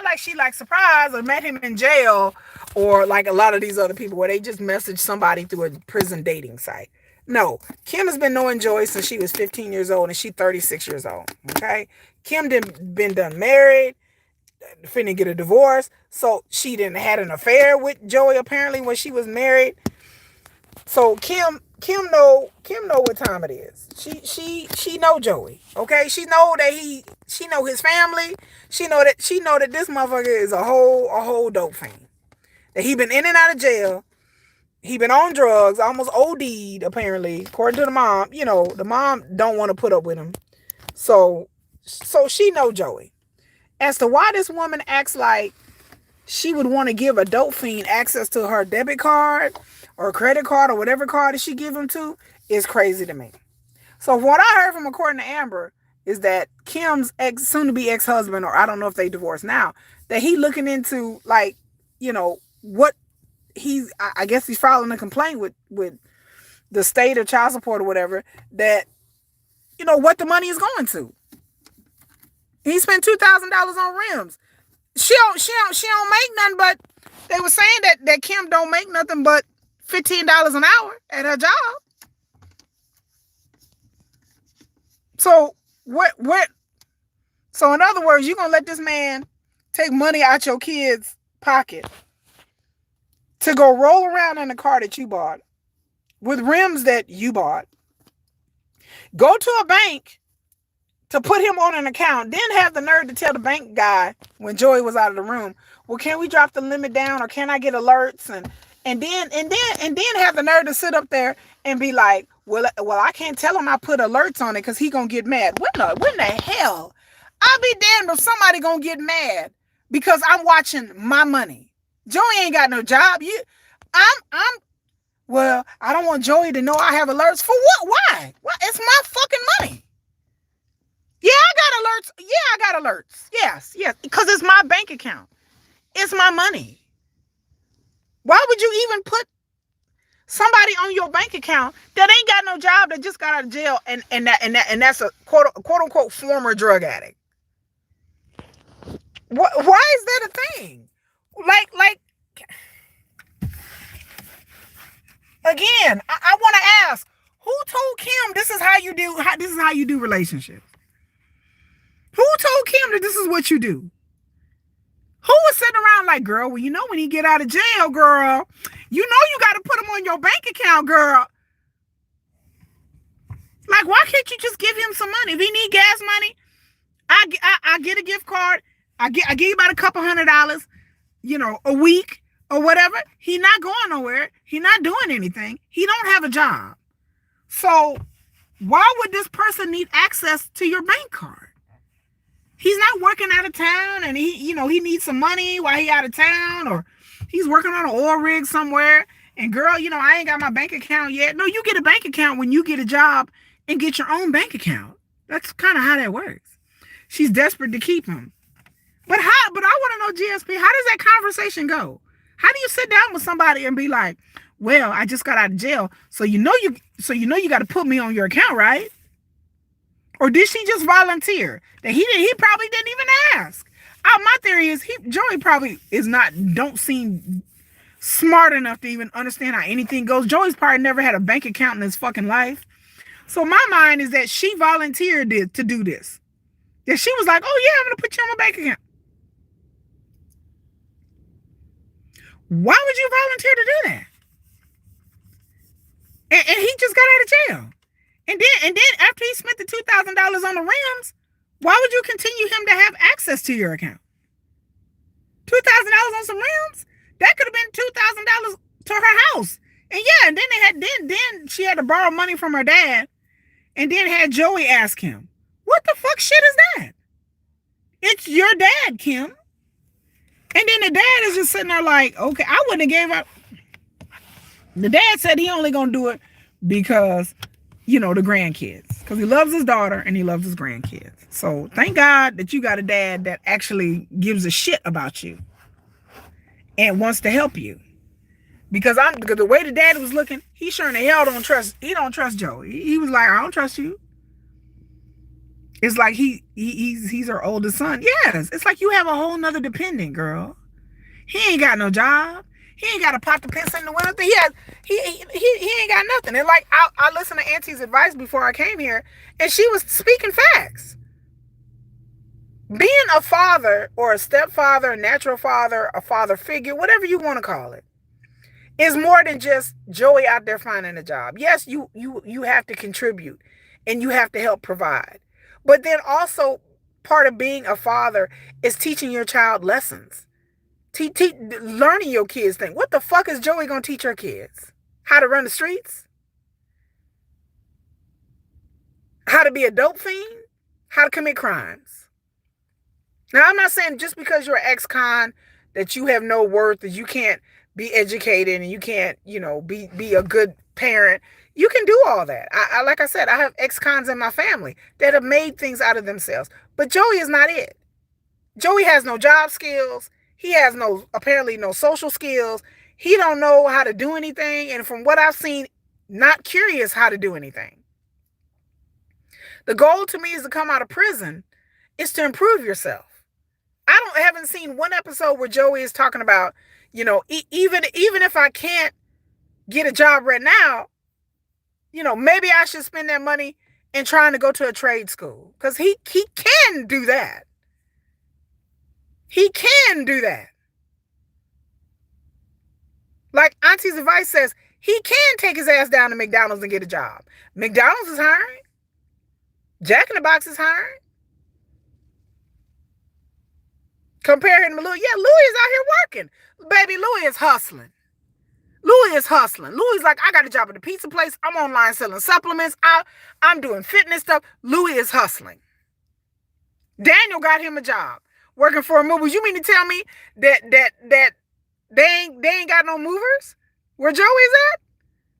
like she like surprised or met him in jail or like a lot of these other people where they just message somebody through a prison dating site. No, Kim has been knowing Joey since she was 15 years old and she's 36 years old. Okay, Kim been done married, finna get a divorce, so she didn't had an affair with Joey apparently when she was married. So Kim know what time it is. She know Joey. Okay, she know his family. She know that this motherfucker is a whole dope fiend. That he been in and out of jail. He been on drugs, almost OD'd apparently, according to the mom. You know, the mom don't want to put up with him. So she know Joey. As to why this woman acts like she would want to give a dope fiend access to her debit card or credit card or whatever card that she give him to is crazy to me. So what I heard from according to Amber is that Kim's soon-to-be ex-husband, or I don't know if they divorced now, that he looking into like, you know, what I guess he's filing a complaint with the state of child support or whatever, that, you know, what the money is going to. He spent $2,000 on rims. She don't make nothing, but they were saying that Kim don't make nothing but $15 an hour at her job. So what? So in other words, you're gonna let this man take money out your kid's pocket to go roll around in the car that you bought with rims that you bought, go to a bank to put him on an account, then have the nerve to tell the bank guy when Joey was out of the room, well, can we drop the limit down, or can I get alerts? And then have the nerve to sit up there and be like, well, I can't tell him I put alerts on it because he gonna get mad. When the hell? I'll be damned if somebody gonna get mad because I'm watching my money. Joey ain't got no job. Well, I don't want Joey to know I have alerts. For what? Why? Well, it's my fucking money. Yeah, I got alerts. Yes, because it's my bank account. It's my money. Why would you even put somebody on your bank account that ain't got no job, that just got out of jail, and that's a quote unquote former drug addict? Why is that a thing? Like again, I want to ask, who told Kim this is how you do relationships? Who told Kim that this is what you do? Who was sitting around like, girl, well, you know, when he get out of jail, girl, you know you got to put him on your bank account, girl. Like, why can't you just give him some money? If he need gas money, I get a gift card. I give you about a couple $100, you know, a week or whatever. He not going nowhere. He not doing anything. He don't have a job. So why would this person need access to your bank card? He's not working out of town, and he needs some money while he out of town, or he's working on an oil rig somewhere. And girl, you know, I ain't got my bank account yet. No, you get a bank account when you get a job and get your own bank account. That's kind of how that works. She's desperate to keep him. But I want to know, GSP, how does that conversation go? How do you sit down with somebody and be like, well, I just got out of jail, so you know you got to put me on your account, right? Or did she just volunteer? That he probably didn't even ask. My theory is Joey probably don't seem smart enough to even understand how anything goes. Joey's probably never had a bank account in his fucking life. So my mind is that she volunteered to do this. That she was like, oh yeah, I'm going to put you on my bank account. Why would you volunteer to do that? And he just got out of jail. And then after he spent the $2,000 on the rims, why would you continue him to have access to your account? $2,000 on some rims? That could have been $2,000 to her house. And yeah, and then she had to borrow money from her dad, and then had Joey ask him, what the fuck shit is that? It's your dad, Kim. And then the dad is just sitting there like, okay, I wouldn't have gave up. The dad said he only gonna do it because the grandkids, because he loves his daughter and he loves his grandkids. So thank God that you got a dad that actually gives a shit about you and wants to help you. Because the way the dad was looking, he sure in the hell don't trust. He don't trust Joey. He was like, I don't trust you. It's like he's her oldest son. Yes, it's like you have a whole nother dependent, girl. He ain't got no job. He ain't got a pot to piss in the winter. He ain't got nothing. And like I listened to Auntie's advice before I came here, and she was speaking facts. Being a father or a stepfather, a natural father, a father figure, whatever you want to call it, is more than just Joey out there finding a job. Yes, you have to contribute and you have to help provide. But then also part of being a father is teaching your child lessons. Learning your kids things. What the fuck is Joey gonna teach her kids? How to run the streets? How to be a dope fiend? How to commit crimes? Now, I'm not saying just because you're an ex-con that you have no worth, that you can't be educated and you can't, be a good parent. You can do all that. Like I said, I have ex-cons in my family that have made things out of themselves. But Joey is not it. Joey has no job skills. He has apparently no social skills. He don't know how to do anything. And from what I've seen, not curious how to do anything. The goal to me is to come out of prison is to improve yourself. I haven't seen one episode where Joey is talking about, even if I can't get a job right now, maybe I should spend that money in trying to go to a trade school. Because he can do that. He can do that. Like Auntie's advice says, he can take his ass down to McDonald's and get a job. McDonald's is hiring. Jack in the Box is hiring. Compare him to Louis. Yeah, Louis is out here working. Baby, Louis is hustling. Louis is hustling. Louis is like, I got a job at the pizza place. I'm online selling supplements. I'm doing fitness stuff. Louis is hustling. Daniel got him a job working for a mover. You mean to tell me that they ain't got no movers where Joey is at?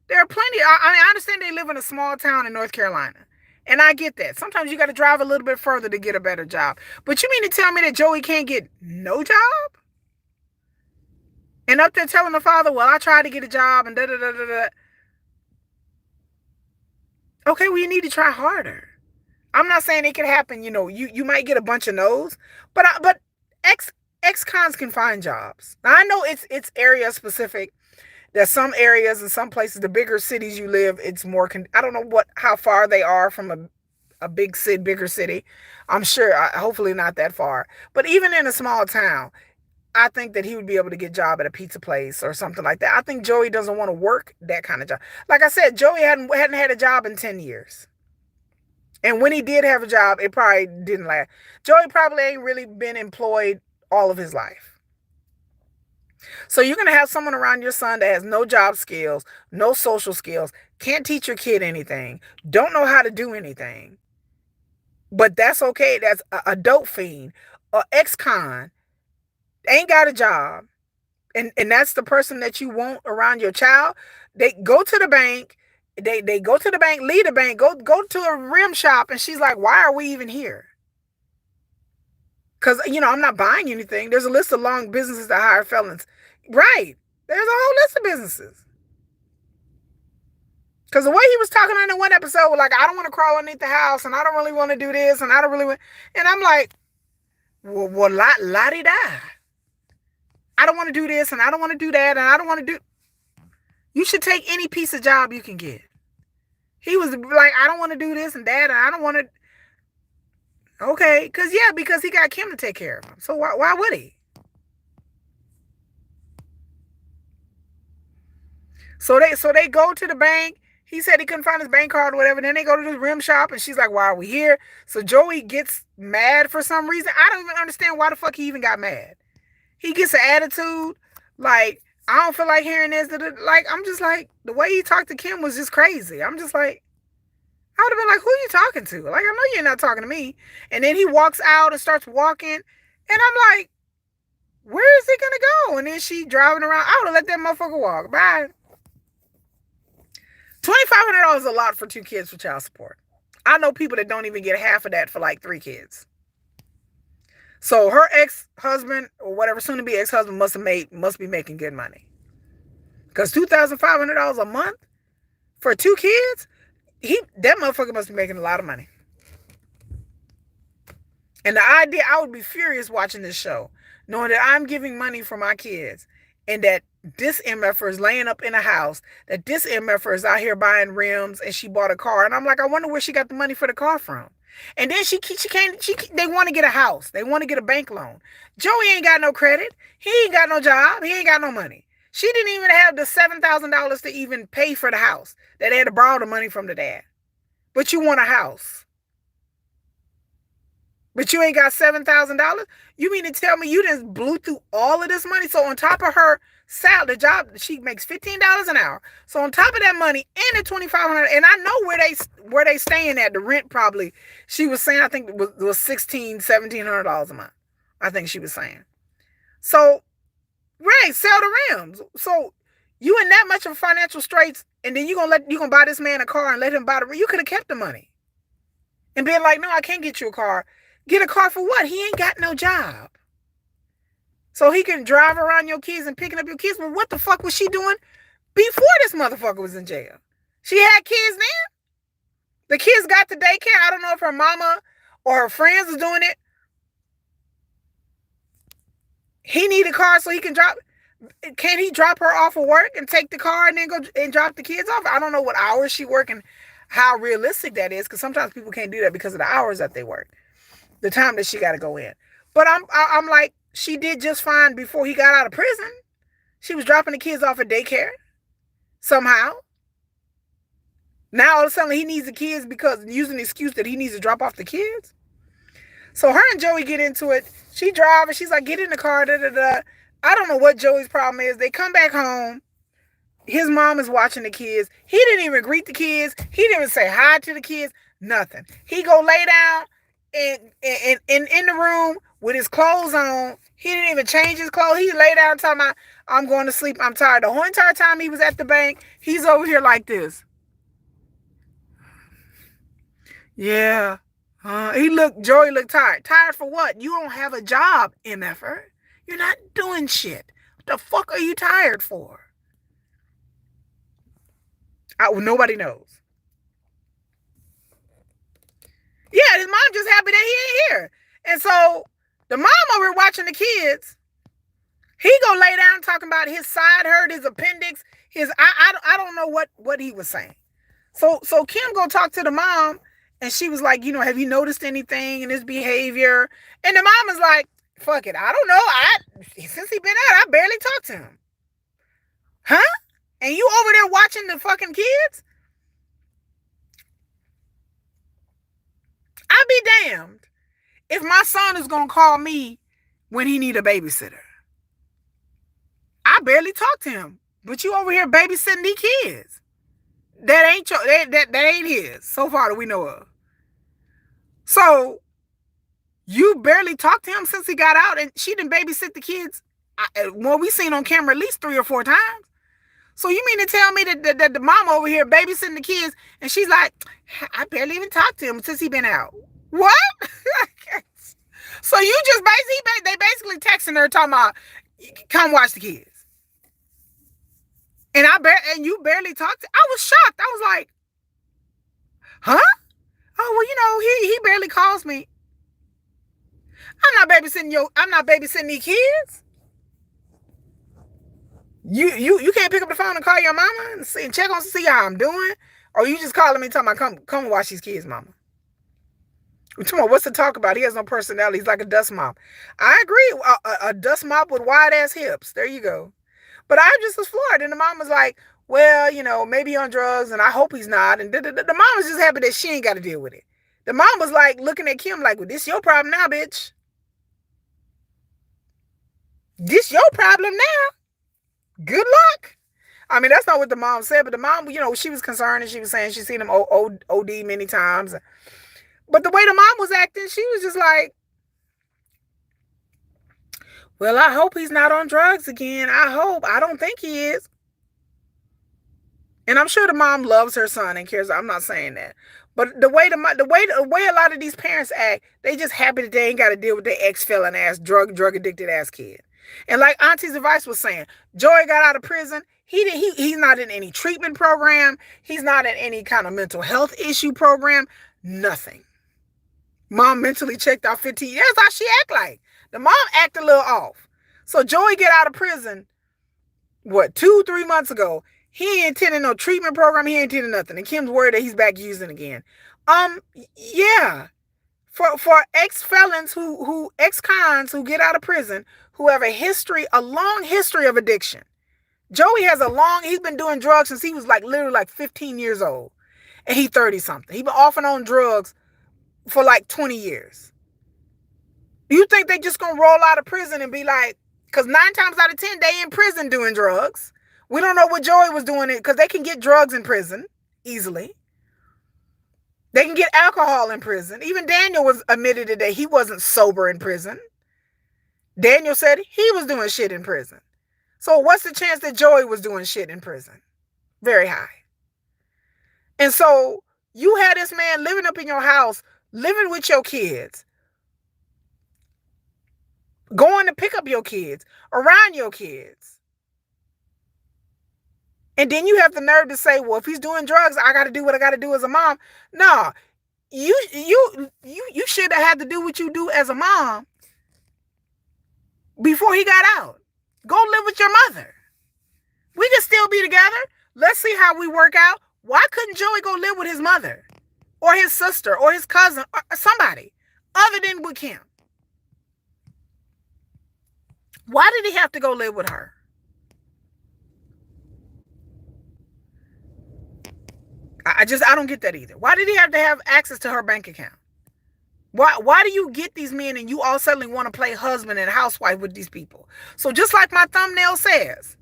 There are plenty. I understand they live in a small town in North Carolina. And I get that. Sometimes you got to drive a little bit further to get a better job. But you mean to tell me that Joey can't get no job? And up there telling the father, well, I tried to get a job and da-da-da-da-da. Okay, well, you need to try harder. I'm not saying it could happen. You might get a bunch of no's. But ex-cons can find jobs. Now, I know it's area specific. There's some areas and some places, the bigger cities you live, it's more, I don't know how far they are from a bigger city. I'm sure, hopefully not that far. But even in a small town, I think that he would be able to get a job at a pizza place or something like that. I think Joey doesn't want to work that kind of job. Like I said, Joey hadn't had a job in 10 years. And when he did have a job, it probably didn't last. Joey probably ain't really been employed all of his life. So you're going to have someone around your son that has no job skills, no social skills, can't teach your kid anything, don't know how to do anything. But that's okay. That's a dope fiend, an ex-con, ain't got a job. And that's the person that you want around your child. They go to the bank. They go to the bank, leave the bank, go to a rim shop. And she's like, why are we even here? Because, I'm not buying anything. There's a list of long businesses that hire felons. Right. There's a whole list of businesses. Because the way he was talking in the one episode was like, I don't want to crawl underneath the house, and I don't really want to do this, and I don't really want... And I'm like, well, la-di-da. I don't want to do this, and I don't want to do that, and I don't want to do... You should take any piece of job you can get. He was like, I don't want to do this and that, and I don't want to... Okay, because he got Kim to take care of him. So why would he? So they go to the bank. He said he couldn't find his bank card or whatever. Then they go to the rim shop and she's like, why are we here? So Joey gets mad for some reason. I don't even understand why the fuck he even got mad. He gets an attitude like, I don't feel like hearing this. Like, I'm just like, the way he talked to Kim was just crazy. I'm just like, I would have been like, who are you talking to? Like, I know you're not talking to me. And then he walks out and starts walking. And I'm like, where is he going to go? And then she driving around. I would have let that motherfucker walk. Bye. $2,500 is a lot for 2 kids for child support. I know people that don't even get half of that for like 3 kids. So her ex-husband or whatever, soon to be ex-husband, must be making good money. Because $2,500 a month for 2 kids, that motherfucker must be making a lot of money. And the idea, I would be furious watching this show, knowing that I'm giving money for my kids, and that this MFer is laying up in a house, that this MFer is out here buying rims, and she bought a car. And I'm like, I wonder where she got the money for the car from. And then they want to get a house. They want to get a bank loan. Joey ain't got no credit. He ain't got no job. He ain't got no money. She didn't even have the $7,000 to even pay for the house. That they had to borrow the money from the dad. But you want a house. But you ain't got $7,000? You mean to tell me you just blew through all of this money? So on top of her salary, the job, she makes $15 an hour. So on top of that money and the $2,500, and I know where they staying at. The rent probably, she was saying, I think it was $1,600, $1,700 a month. I think she was saying. So, right, sell the rims. So you in that much of financial straits, and then you gonna buy this man a car and let him buy the. You could have kept the money, and been like, no, I can't get you a car. Get a car for what? He ain't got no job. So he can drive around your kids and picking up your kids. Well, what the fuck was she doing before this motherfucker was in jail? She had kids then? The kids got to daycare. I don't know if her mama or her friends was doing it. He need a car so he can drop. Can he drop her off of work and take the car and then go and drop the kids off? I don't know what hours she work and how realistic that is, because sometimes people can't do that because of the hours that they work. The time that she got to go in. But I'm like, she did just fine before he got out of prison. She was dropping the kids off at daycare somehow. Now all of a sudden he needs the kids because using the excuse that he needs to drop off the kids. So her and Joey get into it. She drives and she's like, get in the car. Da, da, da. I don't know what Joey's problem is. They come back home. His mom is watching the kids. He didn't even greet the kids. He didn't even say hi to the kids. Nothing. He go lay down in the room with his clothes on. He didn't even change his clothes. He lay down talking about, I'm going to sleep. I'm tired. The whole entire time he was at the bank, he's over here like this. Yeah. Joey looked tired. Tired for what? You don't have a job, MFer. You're not doing shit. What the fuck are you tired for? Nobody knows. Yeah, his mom just happy that he ain't here. And so the mom over here watching the kids, he go lay down talking about his side hurt, his appendix, I don't know what he was saying. So Kim go talk to the mom, and she was like, have you noticed anything in his behavior? And the mom is like, fuck it, I don't know. Since he been out, I barely talked to him. Huh? And you over there watching the fucking kids? I'll be damned if my son is going to call me when he need a babysitter. I barely talk to him, but you over here babysitting these kids. That ain't his, so far that we know of. So you barely talked to him since he got out, and she didn't babysit the kids. Well, we seen on camera at least 3 or 4 times. So you mean to tell me that the mom over here babysitting the kids, and she's like, I barely even talked to him since he been out. What? So you just they basically texting her talking about, come watch the kids. And you barely talked to. I was shocked. I was like, huh? Oh, well, he barely calls me. I'm not babysitting these kids. You can't pick up the phone and call your mama and check on to see how I'm doing? Or you just calling me talking about come watch these kids, mama? What's to talk about? He has no personality. He's like a dust mop. I agree. A dust mop with wide ass hips. There you go. But I just was floored. And the mom was like, well, maybe on drugs, and I hope he's not. And the mom was just happy that she ain't got to deal with it. The mom was like looking at Kim like, well, this your problem now, bitch. This your problem now. Good luck. I mean, that's not what the mom said, but the mom, she was concerned, and she was saying she's seen him OD many times. But the way the mom was acting, she was just like, well, I hope he's not on drugs again. I hope. I don't think he is. And I'm sure the mom loves her son and cares. I'm not saying that. But the way a lot of these parents act, they just happy that they ain't got to deal with their ex-felon ass, drug addicted ass kid. And like Auntie's advice was saying, Joey got out of prison. He's not in any treatment program. He's not in any kind of mental health issue program. Nothing. Mom mentally checked out 15 years. That's how she act like. The mom act a little off. So Joey get out of prison, what, 2-3 months ago. He ain't attending no treatment program. He ain't attending nothing. And Kim's worried that he's back using again. Yeah. For ex-felons who ex-cons who get out of prison, who have a long history of addiction. Joey has he's been doing drugs since he was like literally like 15 years old. And he 30 something. He been off and on drugs for like 20 years. You think they just gonna roll out of prison and be like, because 9 times out of 10, they in prison doing drugs. We don't know what Joey was doing it because they can get drugs in prison easily. They can get alcohol in prison. Even Daniel was admitted today he wasn't sober in prison. Daniel said he was doing shit in prison. So what's the chance that Joey was doing shit in prison? Very high. And so you had this man living up in your house, living with your kids, going to pick up your kids, around your kids. And then you have the nerve to say, well, if he's doing drugs, I got to do what I got to do as a mom. No, you should have had to do what you do as a mom before he got out. Go live with your mother. We can still be together. Let's see how we work out. Why couldn't Joey go live with his mother or his sister or his cousin or somebody other than with Kim? Why did he have to go live with her? I don't get that either. Why did he have to have access to her bank account? Why do you get these men and you all suddenly want to play husband and housewife with these people? So just like my thumbnail says,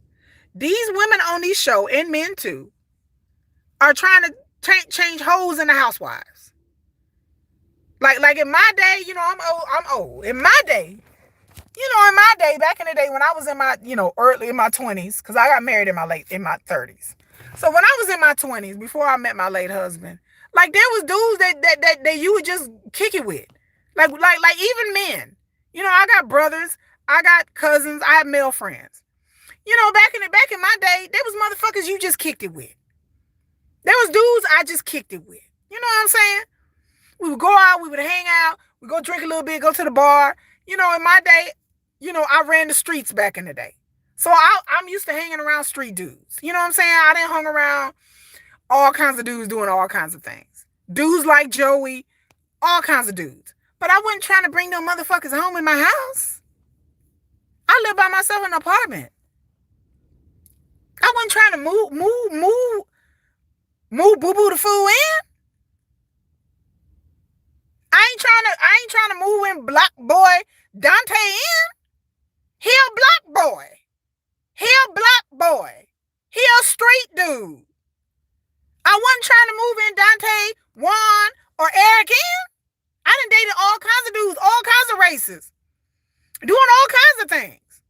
these women on these show, and men too, are trying to change hoes into housewives. Like in my day, I'm old. In my day, back in the day when I was in my, early in my 20s, because I got married in my 30s. So when I was in my 20s, before I met my late husband, like there was dudes that you would just kick it with. Like even men. I got brothers, I got cousins, I have male friends. Back in my day, there was motherfuckers you just kicked it with. There was dudes I just kicked it with. You know what I'm saying? We would go out, we would hang out, we go drink a little bit, go to the bar. In my day, I ran the streets back in the day. So I'm used to hanging around street dudes. You know what I'm saying? I didn't hang around all kinds of dudes doing all kinds of things. Dudes like Joey, all kinds of dudes. But I wasn't trying to bring no motherfuckers home in my house. I live by myself in an apartment. I wasn't trying to move boo-boo the fool in. I ain't trying to move in black boy Dante in. He a black boy. He a black boy. He a street dude. I wasn't trying to move in Dante, Juan, or Eric in. I done dated all kinds of dudes, all kinds of races, doing all kinds of things.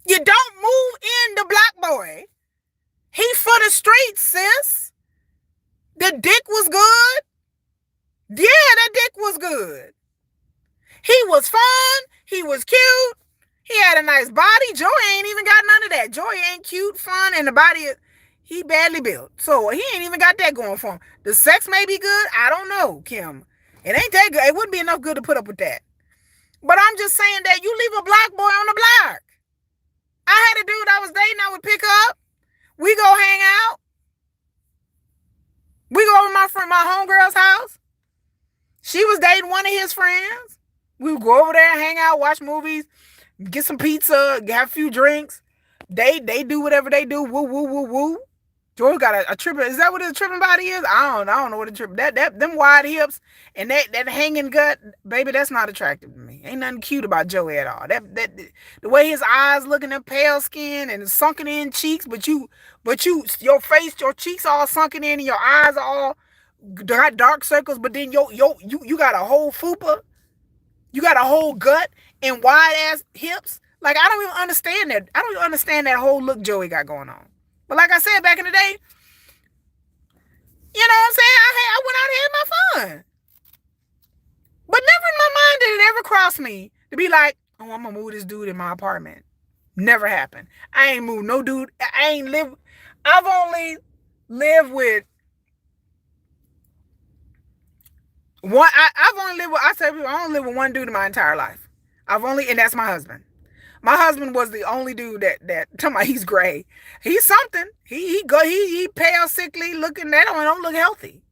You don't move in the black boy. He for the streets, sis. The dick was good. Yeah, that dick was good. He was fun. He was cute. He had a nice body. Joey ain't even got none of that. Joey ain't cute, fun, and the body, he badly built. So he ain't even got that going for him. The sex may be good. I don't know, Kim. It ain't that good. It wouldn't be enough good to put up with that. But I'm just saying that you leave a black boy on the block. I had a dude I was dating I would pick up. We go hang out. We go over my homegirl's house. She was dating one of his friends. We would go over there, hang out, watch movies, get some pizza, have a few drinks. They do whatever they do. Woo, woo, woo, woo. George got a tripping. Is that what a tripping body is? I don't know what a tripping. Them wide hips and that hanging gut, baby, that's not attractive to me. Ain't nothing cute about Joey at all. That the way his eyes looking, at pale skin and sunken in cheeks, but your face, your cheeks all sunken in, and your eyes are all got dark circles. But then you got a whole fupa, you got a whole gut and wide ass hips. Like, I don't even understand that. I don't even understand that whole look Joey got going on. But like I said back in the day, you know what I'm saying? I went out and had my fun. But never in my mind did it ever cross me to be like, oh, I'm gonna move this dude in my apartment. Never happened. I ain't moved no dude. I've only lived with one. I've only lived with. I tell people I only lived with one dude in my entire life. And that's my husband. My husband was the only dude that tell me he's gray. He's something. He pale, sickly looking. That don't look healthy.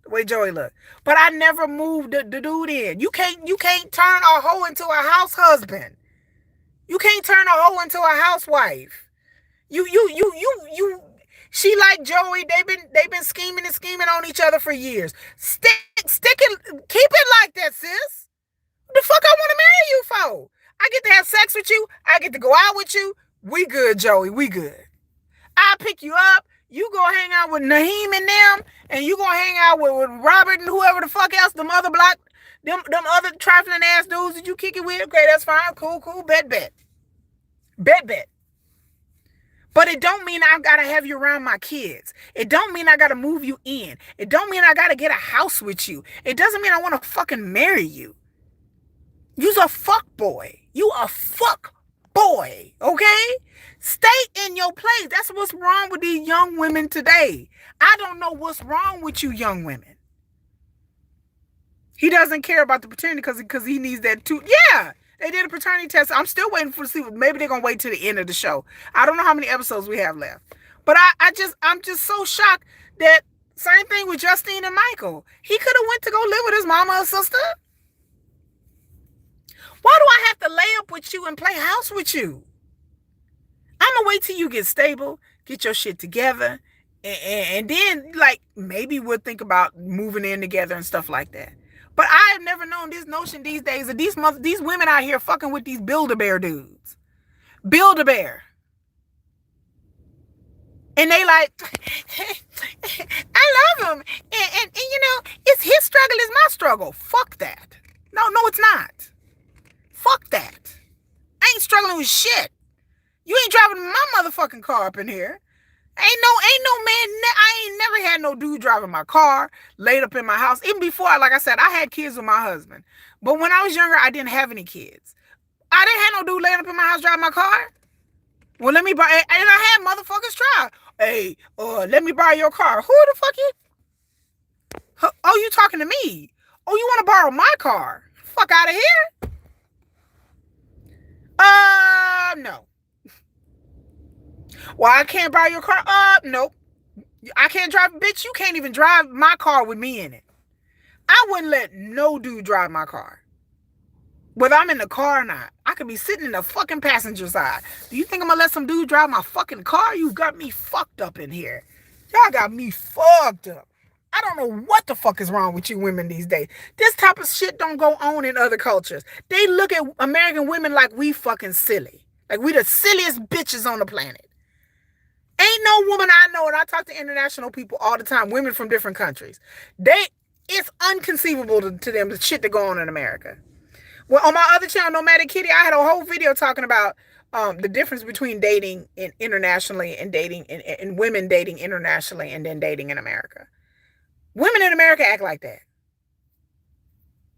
The way Joey look. But I never moved the dude in. You can't turn a hoe into a house husband. You can't turn a hoe into a housewife. You she like Joey, they've been scheming and scheming on each other for years. Stick it, keep it like that, sis. What the fuck I want to marry you for? I get to have sex with you. I get to go out with you. We good, Joey. We good. I'll pick you up. You go hang out with Naheem and them, and you gonna hang out with Robert and whoever the fuck else, them other other trifling ass dudes that you kick it with. Okay, that's fine. Cool. Bet. But it don't mean I gotta have you around my kids. It don't mean I gotta move you in. It don't mean I gotta get a house with you. It doesn't mean I want to fucking marry you. You's a fuck boy. You a fuck boy, okay? Stay in your place. That's what's wrong with these young women today. I don't know what's wrong with you young women. He doesn't care about the paternity because he needs that too. Yeah, they did a paternity test. I'm still waiting to see. Maybe they're gonna wait to the end of the show. I don't know how many episodes we have left. But I'm just so shocked that same thing with Justine and Michael. He could have went to go live with his mama or sister. Why do I have to lay up with you and play house with you? I'm gonna wait till you get stable, get your shit together, and then like maybe we'll think about moving in together and stuff like that. But I've never known this notion these days of these women out here fucking with these Build-A-Bear dudes. Build-A-Bear. And they like, I love him. And you know, it's his struggle is my struggle. Fuck that. No, it's not. Fuck that. I ain't struggling with shit. You ain't driving my motherfucking car up in here. Ain't no man. I ain't never had no dude driving my car, laid up in my house. Even before, like I said, I had kids with my husband. But when I was younger, I didn't have any kids. I didn't have no dude laying up in my house driving my car. Well, let me buy. And I had motherfuckers try. Hey, let me borrow your car. Who the fuck you? Oh, you talking to me? Oh, you want to borrow my car? Fuck out of here. No. Well, I can't borrow your car. Nope. I can't drive. Bitch, you can't even drive my car with me in it. I wouldn't let no dude drive my car. Whether I'm in the car or not. I could be sitting in the fucking passenger side. Do you think I'm gonna let some dude drive my fucking car? You got me fucked up in here. Y'all got me fucked up. I don't know what the fuck is wrong with you women these days. This type of shit don't go on in other cultures. They look at American women like we fucking silly. Like we the silliest bitches on the planet. Ain't no woman I know, and I talk to international people all the time, women from different countries. It's inconceivable to them the shit that go on in America. Well, on my other channel, Nomadic Kitty, I had a whole video talking about the difference between dating internationally and dating and women dating internationally and then dating in America. Women in America act like that.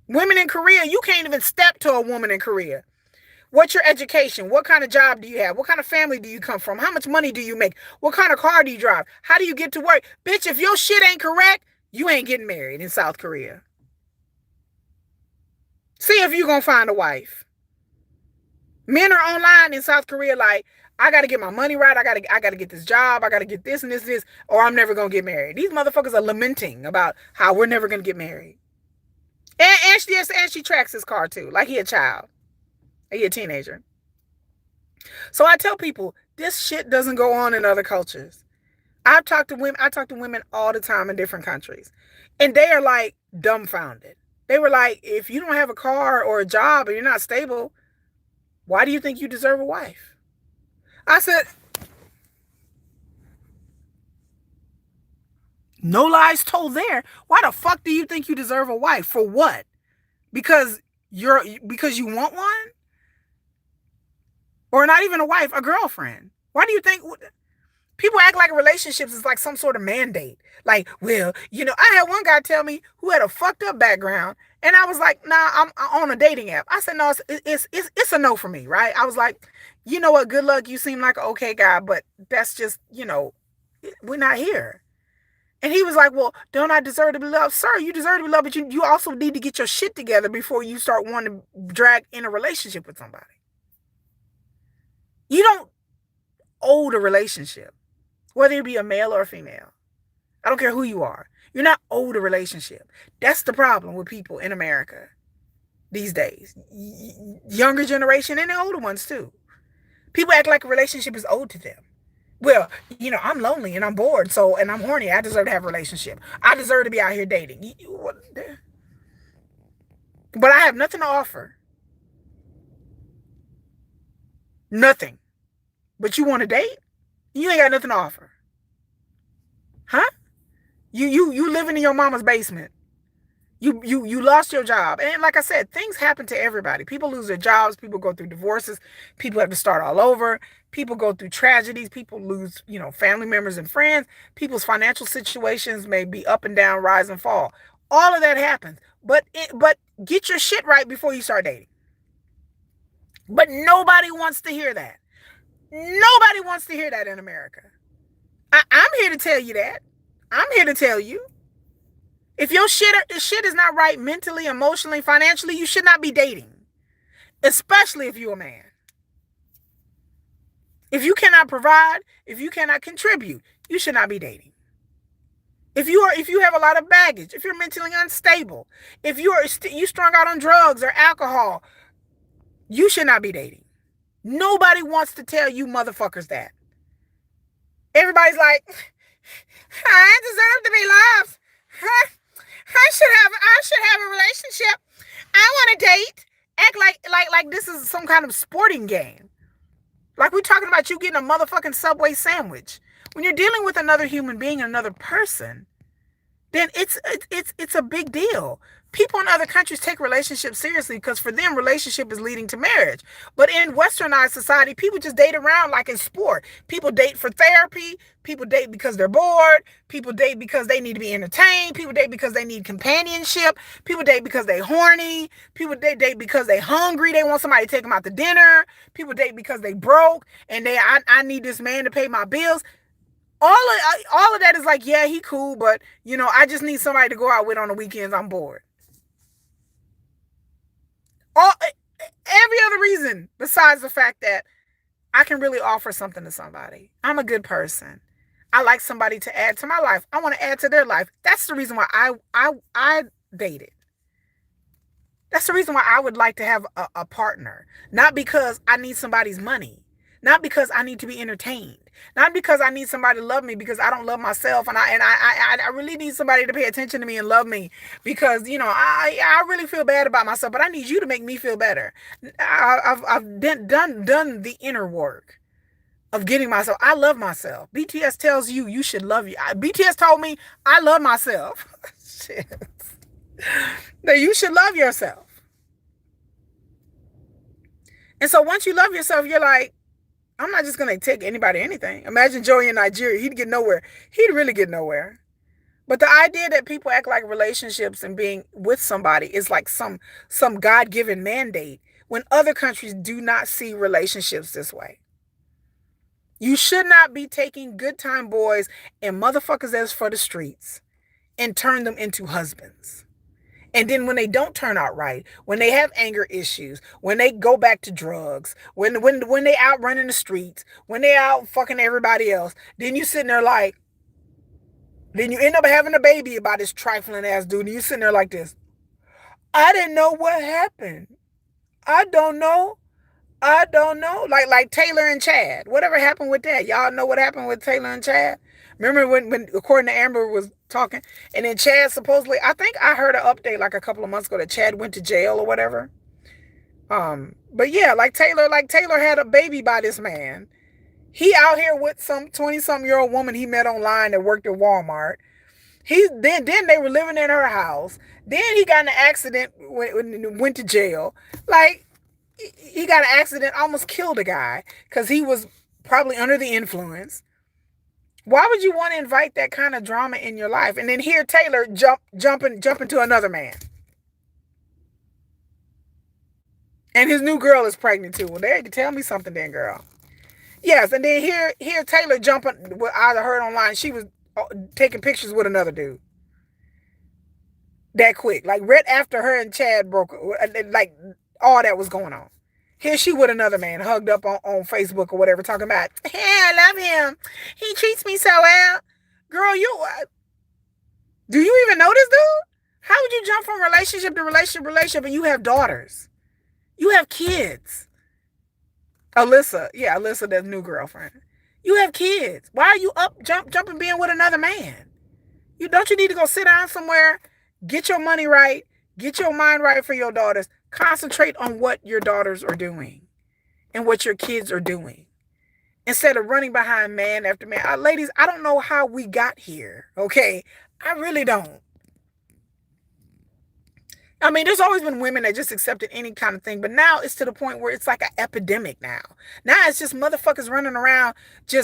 Women in Korea, you can't even step to a woman in Korea. What's your education? What kind of job do you have? What kind of family do you come from? How much money do you make? What kind of car do you drive? How do you get to work? Bitch, if your shit ain't correct, you ain't getting married in South Korea. See if you're going to find a wife. Men are online in South Korea like, I got to get my money right. I got to get this job. I got to get this and this, or I'm never going to get married. These motherfuckers are lamenting about how we're never going to get married. And she tracks his car too, like he a child. He a teenager. So I tell people, this shit doesn't go on in other cultures. I talk to women all the time in different countries. And they are like dumbfounded. They were like, if you don't have a car or a job and you're not stable, why do you think you deserve a wife? I said, no lies told there. Why the fuck do you think you deserve a wife? For what? Because you want one? Or not even a wife, a girlfriend. Why do you think people act like relationships is like some sort of mandate? Like, well, I had one guy tell me who had a fucked up background, and I was like, nah, I'm on a dating app. I said, no, it's a no for me, right? I was like, you know what, good luck. You seem like an okay guy, but that's just, we're not here. And he was like, well, don't I deserve to be loved? Sir, you deserve to be loved, but you also need to get your shit together before you start wanting to drag in a relationship with somebody. You don't owe the relationship, whether you be a male or a female. I don't care who you are. You're not owed a relationship. That's the problem with people in America these days. Younger generation and the older ones too. People act like a relationship is owed to them. Well, I'm lonely and I'm bored, and I'm horny. I deserve to have a relationship. I deserve to be out here dating. But I have nothing to offer. Nothing. But you want to date? You ain't got nothing to offer. Huh? You living in your mama's basement. You lost your job. And like I said, things happen to everybody. People lose their jobs, people go through divorces, people have to start all over, people go through tragedies, people lose, family members and friends, people's financial situations may be up and down, rise and fall. All of that happens. But get your shit right before you start dating. But nobody wants to hear that. Nobody wants to hear that in America. I'm here to tell you that. I'm here to tell you. If your shit is not right mentally, emotionally, financially, you should not be dating. Especially if you're a man. If you cannot provide, if you cannot contribute, you should not be dating. If you have a lot of baggage, if you're mentally unstable, if you strung out on drugs or alcohol, you should not be dating. Nobody wants to tell you motherfuckers that. Everybody's like, I deserve to be loved. I should have a relationship. I want to date. Act like this is some kind of sporting game. Like we're talking about you getting a motherfucking Subway sandwich. When you're dealing with another human being, another person, then it's a big deal. People in other countries take relationships seriously because for them, relationship is leading to marriage. But in westernized society, people just date around like in sport. People date for therapy. People date because they're bored. People date because they need to be entertained. People date because they need companionship. People date because they're horny. People date because they're hungry. They want somebody to take them out to dinner. People date because they broke and I need this man to pay my bills. All of that is like, yeah, he cool, but I just need somebody to go out with on the weekends. I'm bored. Every other reason besides the fact that I can really offer something to somebody. I'm a good person. I like somebody to add to my life. I want to add to their life. That's the reason why I dated. That's the reason why I would like to have a partner. Not because I need somebody's money. Not because I need to be entertained. Not because I need somebody to love me because I don't love myself and I really need somebody to pay attention to me and love me because I really feel bad about myself, but I need you to make me feel better. I've done the inner work of getting myself. I love myself. BTS tells you should love you. BTS told me I love myself. Shit. That you should love yourself. And so once you love yourself, you're like, I'm not just going to take anybody anything. Imagine Joey in Nigeria. He'd get nowhere. He'd really get nowhere. But the idea that people act like relationships and being with somebody is like some God-given mandate when other countries do not see relationships this way. You should not be taking good time boys and motherfuckers that's for the streets and turn them into husbands. And then when they don't turn out right, when they have anger issues, when they go back to drugs, when they out running the streets, when they out fucking everybody else, then you sitting there like, then you end up having a baby about this trifling ass dude, and you sitting there like this. I didn't know what happened. I don't know. Like Taylor and Chad. Whatever happened with that? Y'all know what happened with Taylor and Chad? Remember when according to Amber was talking, and then Chad supposedly, I think I heard an update like a couple of months ago that Chad went to jail or whatever. But yeah, like Taylor had a baby by this man. He out here with some 20-something-year-old woman he met online that worked at Walmart. Then they were living in her house. Then he got in an accident, went to jail. Like, he got an accident, almost killed a guy because he was probably under the influence. Why would you want to invite that kind of drama in your life? And then hear Taylor jump into another man. And his new girl is pregnant too. Well, there, you tell me something then, girl. Yes, and then here Taylor jumping. I heard online she was taking pictures with another dude. That quick, like right after her and Chad broke, like all that was going on. Here she with another man, hugged up on Facebook or whatever, talking about, hey, I love him. He treats me so well. Girl, do you even know this dude? How would you jump from relationship to relationship and you have daughters? You have kids. Alyssa, that new girlfriend. You have kids. Why are you jumping being with another man? Don't you need to go sit down somewhere, get your money right, get your mind right for your daughters, concentrate on what your daughters are doing and what your kids are doing instead of running behind man after man. Ladies, I don't know how we got here, okay? I really don't. I mean, there's always been women that just accepted any kind of thing, but now it's to the point where it's like an epidemic now. Now it's just motherfuckers running around,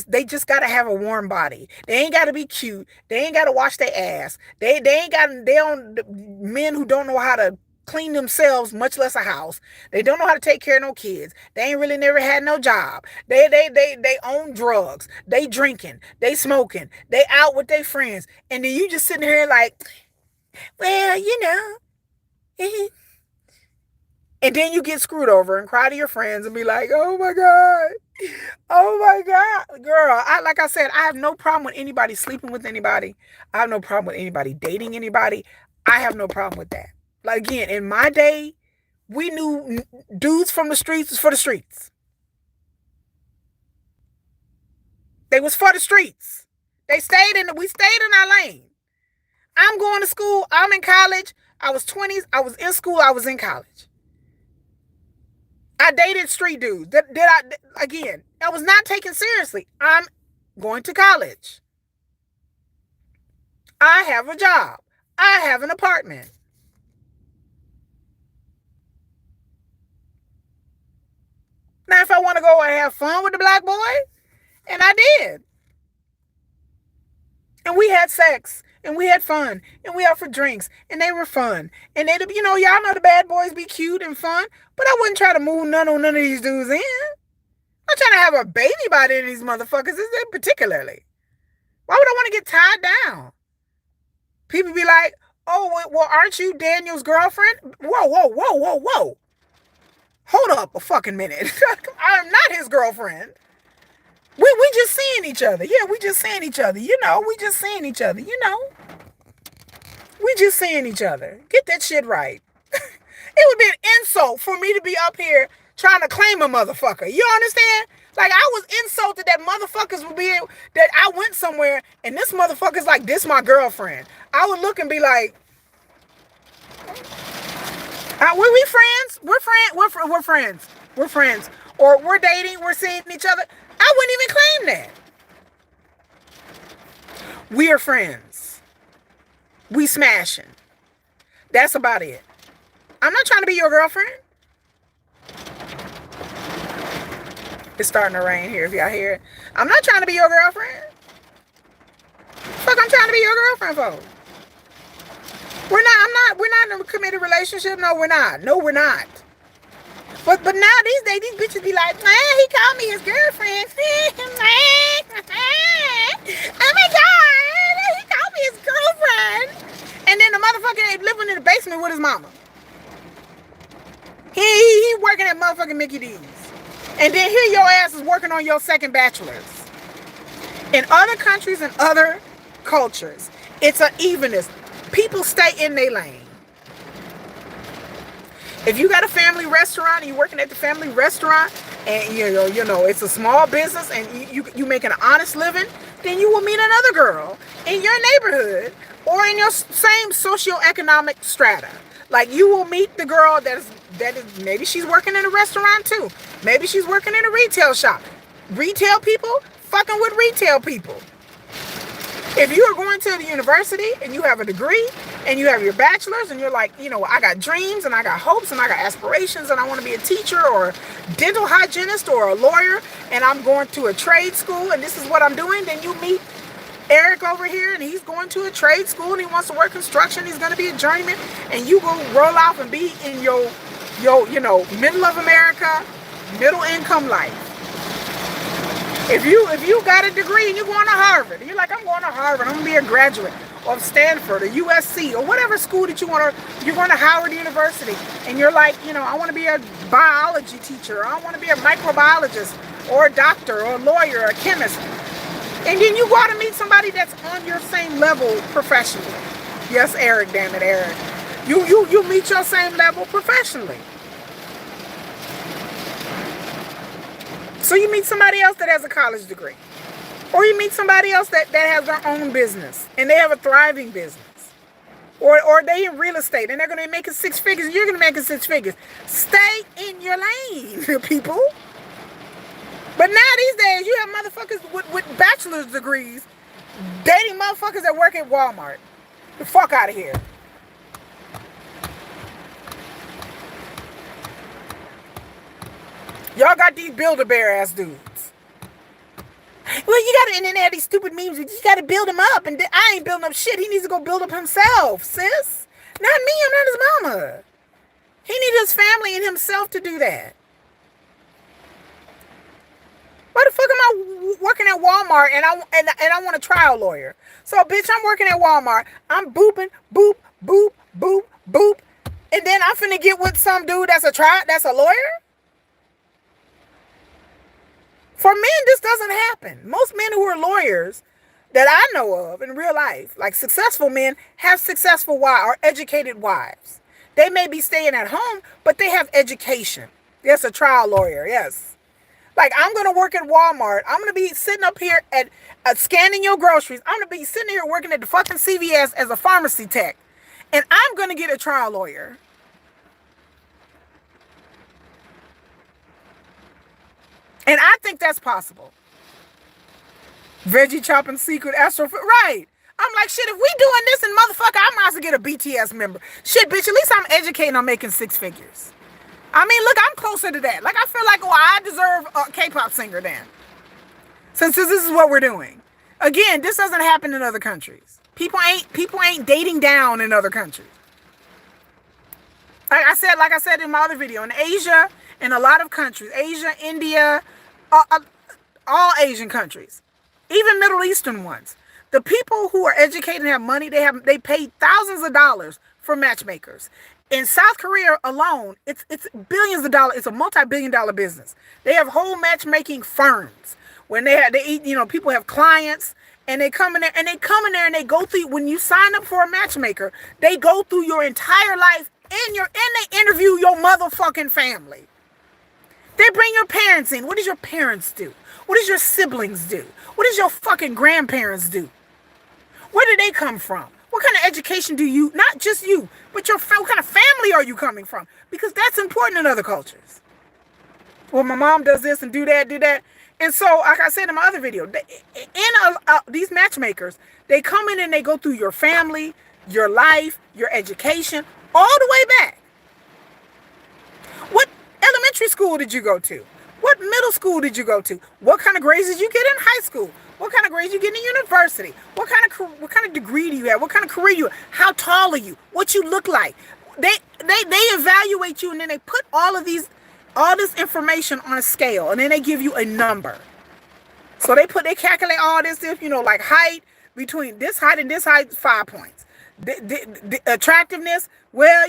they just gotta have a warm body. They ain't gotta be cute. They ain't gotta wash their ass. They don't men who don't know how to clean themselves, much less a house. They don't know how to take care of no kids. They ain't really never had no job. They own drugs. They drinking. They smoking. They out with their friends. And then you just sitting here like, well, you know. And then you get screwed over and cry to your friends and be like, oh my God, girl. Like I said, I have no problem with anybody sleeping with anybody. I have no problem with anybody dating anybody. I have no problem with that. Like, again, in my day, we knew dudes from the streets was for the streets. They was for the streets. We stayed in our lane. I'm going to school. I'm in college. I was 20s. I was in school. I was in college. I dated street dudes. I was not taken seriously. I'm going to college. I have a job. I have an apartment. Now, if I want to go and have fun with the black boy, and I did. And we had sex. And we had fun, and we out for drinks, and they were fun. And y'all know the bad boys be cute and fun, but I wouldn't try to move none of these dudes in. I'm trying to have a baby by any of these motherfuckers, particularly. Why would I want to get tied down? People be like, oh, well, aren't you Daniel's girlfriend? Whoa. Hold up a fucking minute. I'm not his girlfriend. We just seeing each other. Yeah, we just seeing each other. We just seeing each other. We just seeing each other. Get that shit right. It would be an insult for me to be up here trying to claim a motherfucker. You understand? Like, I was insulted that motherfuckers would be, that I went somewhere and this motherfucker's like, this my girlfriend. I would look and be like, we friends? We're friends. We're friends. Or we're dating, we're seeing each other. I wouldn't even claim that. We are friends. We smashing. That's about it. I'm not trying to be your girlfriend. It's starting to rain here if y'all hear it. I'm not trying to be your girlfriend. Fuck, I'm trying to be your girlfriend for. We're not in a committed relationship. No, we're not. But now these days, these bitches be like, man, he called me his girlfriend. Oh my God, he called me his girlfriend. And then the motherfucker ain't living in the basement with his mama. He working at motherfucking Mickey D's. And then here your ass is working on your second bachelor's. In other countries and other cultures, it's an evenness. People stay in their lane. If you got a family restaurant and you're working at the family restaurant and you know it's a small business and you make an honest living, then you will meet another girl in your neighborhood or in your same socioeconomic strata. Like, you will meet the girl that is maybe she's working in a restaurant too. Maybe she's working in a retail shop. Retail people fucking with retail people. If you are going to the university and you have a degree and you have your bachelor's, and you're like, I got dreams and I got hopes and I got aspirations, and I want to be a teacher or a dental hygienist or a lawyer, and I'm going to a trade school and this is what I'm doing. Then you meet Eric over here, and he's going to a trade school and he wants to work construction. He's going to be a journeyman, and you go roll off and be in your middle of America, middle income life. If you got a degree and you're going to Harvard, and you're like, I'm going to Harvard, I'm going to be a graduate of Stanford or USC or whatever school that you're going to Howard University, and you're like, I want to be a biology teacher, or I want to be a microbiologist or a doctor or a lawyer or a chemist. And then you go out and meet somebody that's on your same level professionally. Yes, Eric, damn it, Eric. You meet your same level professionally. So you meet somebody else that has a college degree. Or you meet somebody else that has their own business and they have a thriving business. Or they in real estate and they're going to be making six figures and you're going to be making six figures. Stay in your lane, people. But now these days, you have motherfuckers with bachelor's degrees dating motherfuckers that work at Walmart. The fuck out of here. Y'all got these Build-A-Bear ass dudes. Well, you gotta, and then they have these stupid memes. You gotta build him up, and I ain't building up shit. He needs to go build up himself, sis. Not me. I'm not his mama. He needs his family and himself to do that. Why the fuck am I working at Walmart and I want a trial lawyer? So, bitch, I'm working at Walmart. I'm booping, boop, boop, boop, boop, and then I'm finna get with some dude that's a lawyer. For men, this doesn't happen. Most men who are lawyers that I know of in real life, like successful men, have successful wives or educated wives. They may be staying at home, but they have education. Yes, a trial lawyer, yes. Like, I'm going to work at Walmart. I'm going to be sitting up here at scanning your groceries. I'm going to be sitting here working at the fucking CVS as a pharmacy tech. And I'm going to get a trial lawyer. And I think that's possible. Veggie chopping secret astro. Right. I'm like, shit, if we doing this and motherfucker, I might as well get a BTS member. Shit, bitch, at least I'm educating on making six figures. I mean, look, I'm closer to that. Like, I feel like, I deserve a K-pop singer then. Since this is what we're doing. Again, this doesn't happen in other countries. People ain't dating down in other countries. Like I said in my other video, in Asia, in a lot of countries, Asia, India, all Asian countries, even Middle Eastern ones, the people who are educated and have money, they pay thousands of dollars for matchmakers. In South Korea alone, it's billions of dollars. It's a multi-billion-dollar business. They have whole matchmaking firms. When people have clients and they come in there and they go through. When you sign up for a matchmaker, they go through your entire life and they interview your motherfucking family. They bring your parents in. What does your parents do? What does your siblings do? What does your fucking grandparents do? Where did they come from? What kind of education do you, not just you, but what kind of family are you coming from? Because that's important in other cultures. Well, my mom does this and do that. And so, like I said in my other video, these matchmakers, they come in and they go through your family, your life, your education, all the way back. What elementary school did you go to? What middle school did you go to? What kind of grades did you get in high school? What kind of grades you get in university? What kind of degree do you have? What kind of career you have? How tall are you? What you look like? They evaluate you, and then they put all this information on a scale, and then they give you a number. So they calculate all this, like height, between this height and this height, 5 points. The attractiveness, well,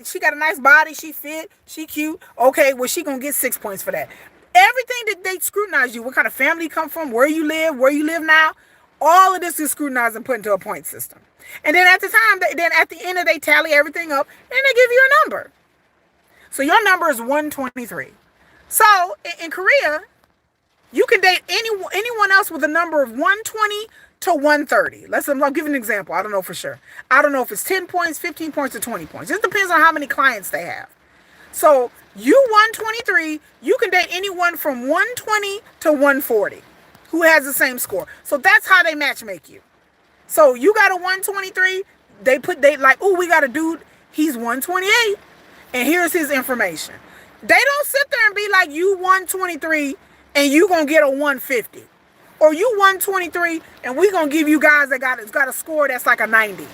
she got a nice body, she fit, she cute. Okay, well, she gonna get 6 points for that. Everything that they scrutinize you, what kind of family you come from, where you live now, all of this is scrutinized and put into a point system. And then at the end, they tally everything up, and they give you a number. So your number is 123. So in Korea, you can date anyone else with a number of 120 to 130. I'll give an example. I don't know for sure. I don't know if it's 10 points, 15 points, or 20 points. It just depends on how many clients they have. So you 123, you can date anyone from 120 to 140 who has the same score. So that's how they match make you. So you got a 123, they like, oh, we got a dude, he's 128, and here's his information. They don't sit there and be like, you 123 and you gonna get a 150. Or you 123 and we gonna give you guys that got a score that's like a 90.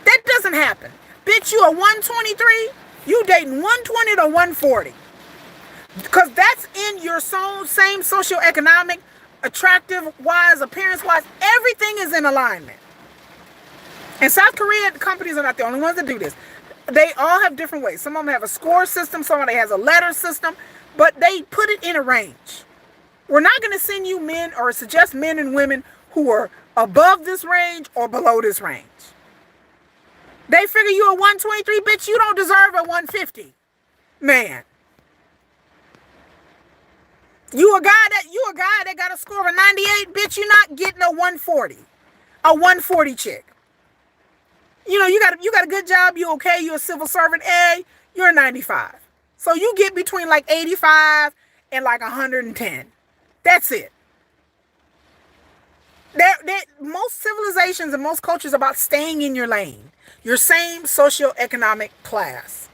That doesn't happen. Bitch, you a 123, you dating 120 to 140. Because that's in your same socioeconomic, attractive-wise, appearance-wise. Everything is in alignment. In South Korea, the companies are not the only ones that do this. They all have different ways. Some of them have a score system. Somebody has a letter system. But they put it in a range. We're not going to send you men or suggest men and women who are above this range or below this range. They figure you a 123, bitch, you don't deserve a 150. Man. You a guy that got a score of 98, bitch, you're not getting a 140. A 140 chick. You know, you got a good job, you okay, you're a civil servant, you're a 95. So you get between like 85 and like 110. That's it. Most civilizations and most cultures are about staying in your lane. Your same socioeconomic class.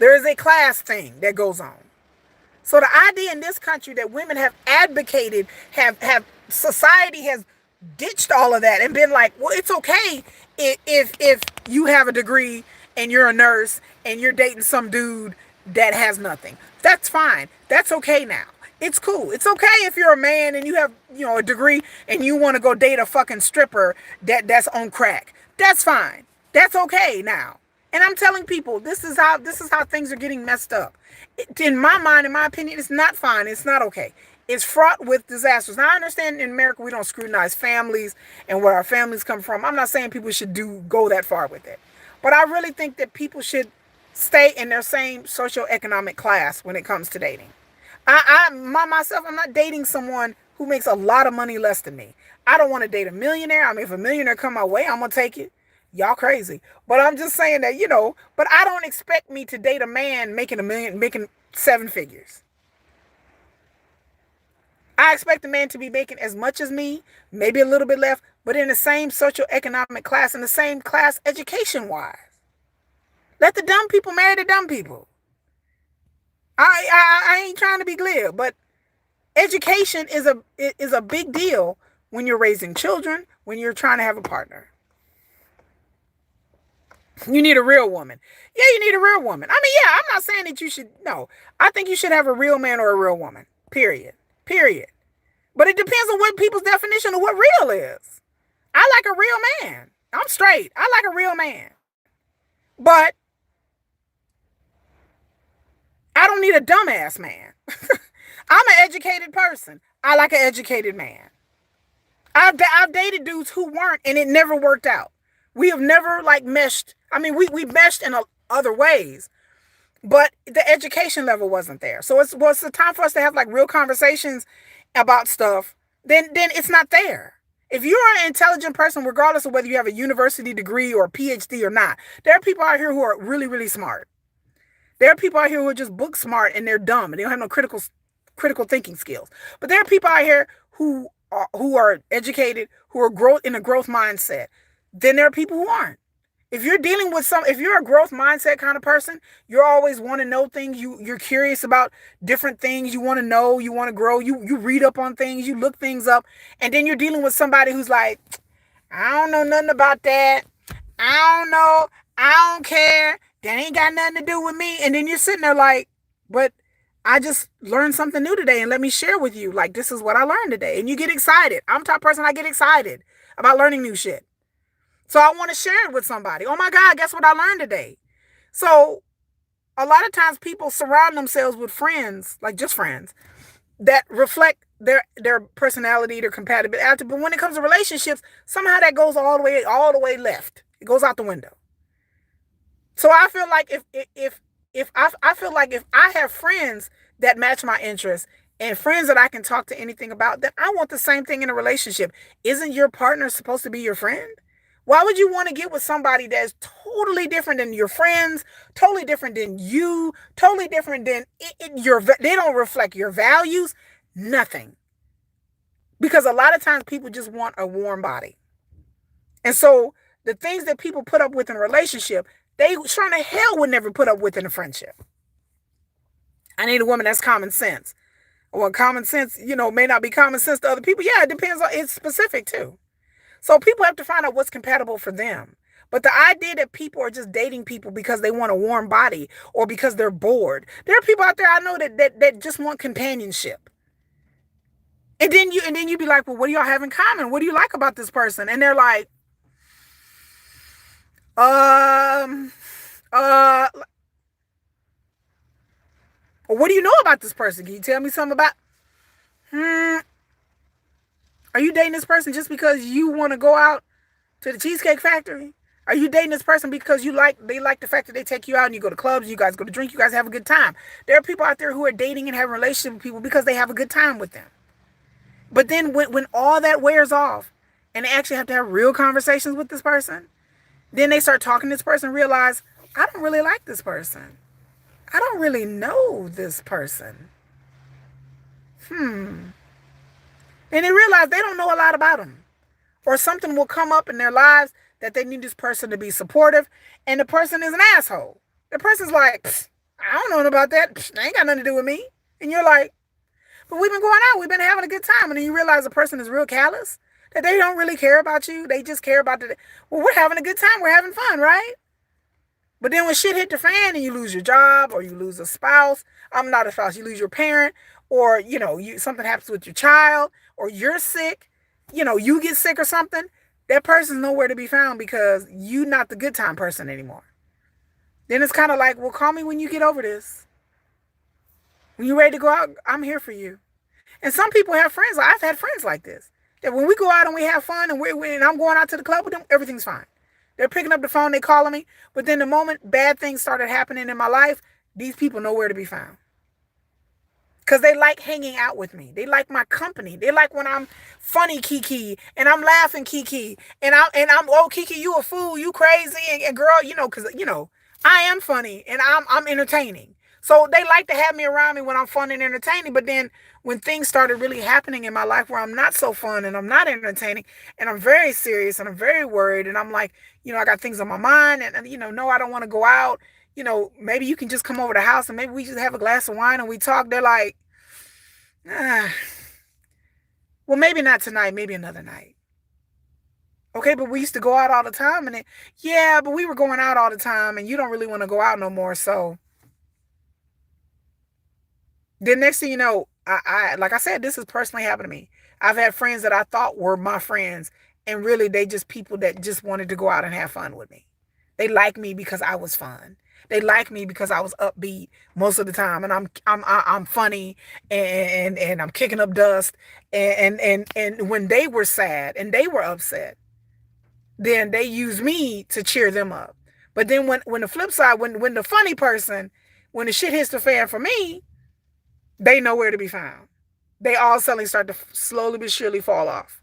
There is a class thing that goes on. So the idea in this country that women have advocated, have society has ditched all of that and been like, well, it's okay if you have a degree and you're a nurse and you're dating some dude that has nothing. That's fine. That's okay now. It's cool. It's okay if you're a man and you have, a degree and you want to go date a fucking stripper that's on crack. That's fine. That's okay now. And I'm telling people, this is how things are getting messed up. In my mind, in my opinion, it's not fine. It's not okay. It's fraught with disasters. Now, I understand in America we don't scrutinize families and where our families come from. I'm not saying people should go that far with it. But I really think that people should stay in their same socioeconomic class when it comes to dating. I'm not dating someone who makes a lot of money less than me. I don't want to date a millionaire. I mean, if a millionaire come my way, I'm going to take it. Y'all crazy. But I'm just saying that, but I don't expect me to date a man making $1 million, making 7 figures. I expect a man to be making as much as me, maybe a little bit less, but in the same socioeconomic class, in the same class education-wise. Let the dumb people marry the dumb people. I ain't trying to be glib, but education is a big deal when you're raising children, when you're trying to have a partner. You need a real woman. Yeah, you need a real woman. I mean, yeah, I'm not saying that you should. No, I think you should have a real man or a real woman. Period. But it depends on what people's definition of what real is. I like a real man. I'm straight. I like a real man. But I don't need a dumbass man. I'm an educated person. I like an educated man. I've dated dudes who weren't, and it never worked out. We have never meshed. I mean, we meshed in other ways, but the education level wasn't there. So it's the time for us to have real conversations about stuff. Then it's not there. If you're an intelligent person, regardless of whether you have a university degree or a PhD or not, there are people out here who are really, really smart. There are people out here who are just book smart and they're dumb and they don't have no critical thinking skills. But there are people out here who are educated, who are in a growth mindset. Then there are people who aren't. If you're dealing with if you're a growth mindset kind of person, you're always want to know things. You're curious about different things. You want to know, you want to grow. You read up on things, you look things up. And then you're dealing with somebody who's like, I don't know nothing about that. I don't know. I don't care. That ain't got nothing to do with me. And then you're sitting there like, but I just learned something new today and let me share with you. This is what I learned today. And you get excited. I'm the type of person, I get excited about learning new shit. So I want to share it with somebody. Oh my God, guess what I learned today? So a lot of times people surround themselves with friends, just friends, that reflect their personality, their compatibility. But when it comes to relationships, somehow that goes all the way left. It goes out the window. So I feel like if I have friends that match my interests and friends that I can talk to anything about, then I want the same thing in a relationship. Isn't your partner supposed to be your friend? Why would you want to get with somebody that's totally different than your friends, totally different than you, totally different than they don't reflect your values? Nothing. Because a lot of times people just want a warm body. And so The things that people put up with in a relationship, they sure in the hell would never put up with in a friendship. I need a woman that's common sense. Well, common sense, may not be common sense to other people. Yeah, it depends on, it's specific too. So people have to find out what's compatible for them. But the idea that people are just dating people because they want a warm body or because they're bored. There are people out there I know that just want companionship. And then you be like, well, what do y'all have in common? What do you like about this person? And they're like, uh, what do you know about this person? Can you tell me something about? Are you dating this person just because you want to go out to the Cheesecake Factory? Are you dating this person because they like the fact that they take you out and you go to clubs, you guys go to drink, you guys have a good time? There are people out there who are dating and having relationships with people because they have a good time with them. But then when all that wears off and they actually have to have real conversations with this person, then they start talking to this person and realize, I don't really like this person. I don't really know this person. And they realize they don't know a lot about them. Or something will come up in their lives that they need this person to be supportive, and the person is an asshole. The person's like, I don't know about that. That ain't got nothing to do with me. And you're like, but we've been going out. We've been having a good time. And then you realize the person is real callous, that they don't really care about you. They just care about well, we're having a good time. We're having fun, right? But then when shit hit the fan and you lose your job or you lose a spouse, I'm not a spouse, you lose your parent, or, something happens with your child, or you're sick, you get sick or something, that person's nowhere to be found because you're not the good time person anymore. Then it's kind of like, well, call me when you get over this. When you're ready to go out, I'm here for you. And some people have friends. I've had friends like this, that when we go out and we have fun and I'm going out to the club with them, everything's fine. They're picking up the phone, they calling me. But then the moment bad things started happening in my life, these people nowhere to be found. Because they like hanging out with me. They like my company. They like when I'm funny Kiki and I'm laughing Kiki and I'm oh Kiki, you a fool, you crazy, and girl, because I am funny and I'm entertaining. So they like to have me around me when I'm fun and entertaining. But then when things started really happening in my life where I'm not so fun and I'm not entertaining and I'm very serious and I'm very worried and I'm like, I got things on my mind and no, I don't want to go out. Maybe you can just come over to the house and maybe we just have a glass of wine and we talk. They're like, well, maybe not tonight, maybe another night. Okay, but we used to go out all the time and yeah, but we were going out all the time and you don't really want to go out no more. So the next thing you know, I like I said, this has personally happened to me. I've had friends that I thought were my friends and really they just people that just wanted to go out and have fun with me. They like me because I was fun. They like me because I was upbeat most of the time, and I'm funny and I'm kicking up dust. And when they were sad and they were upset, then they used me to cheer them up. But then when the flip side, when the funny person, when the shit hits the fan for me, they nowhere to be found. They all suddenly start to slowly but surely fall off.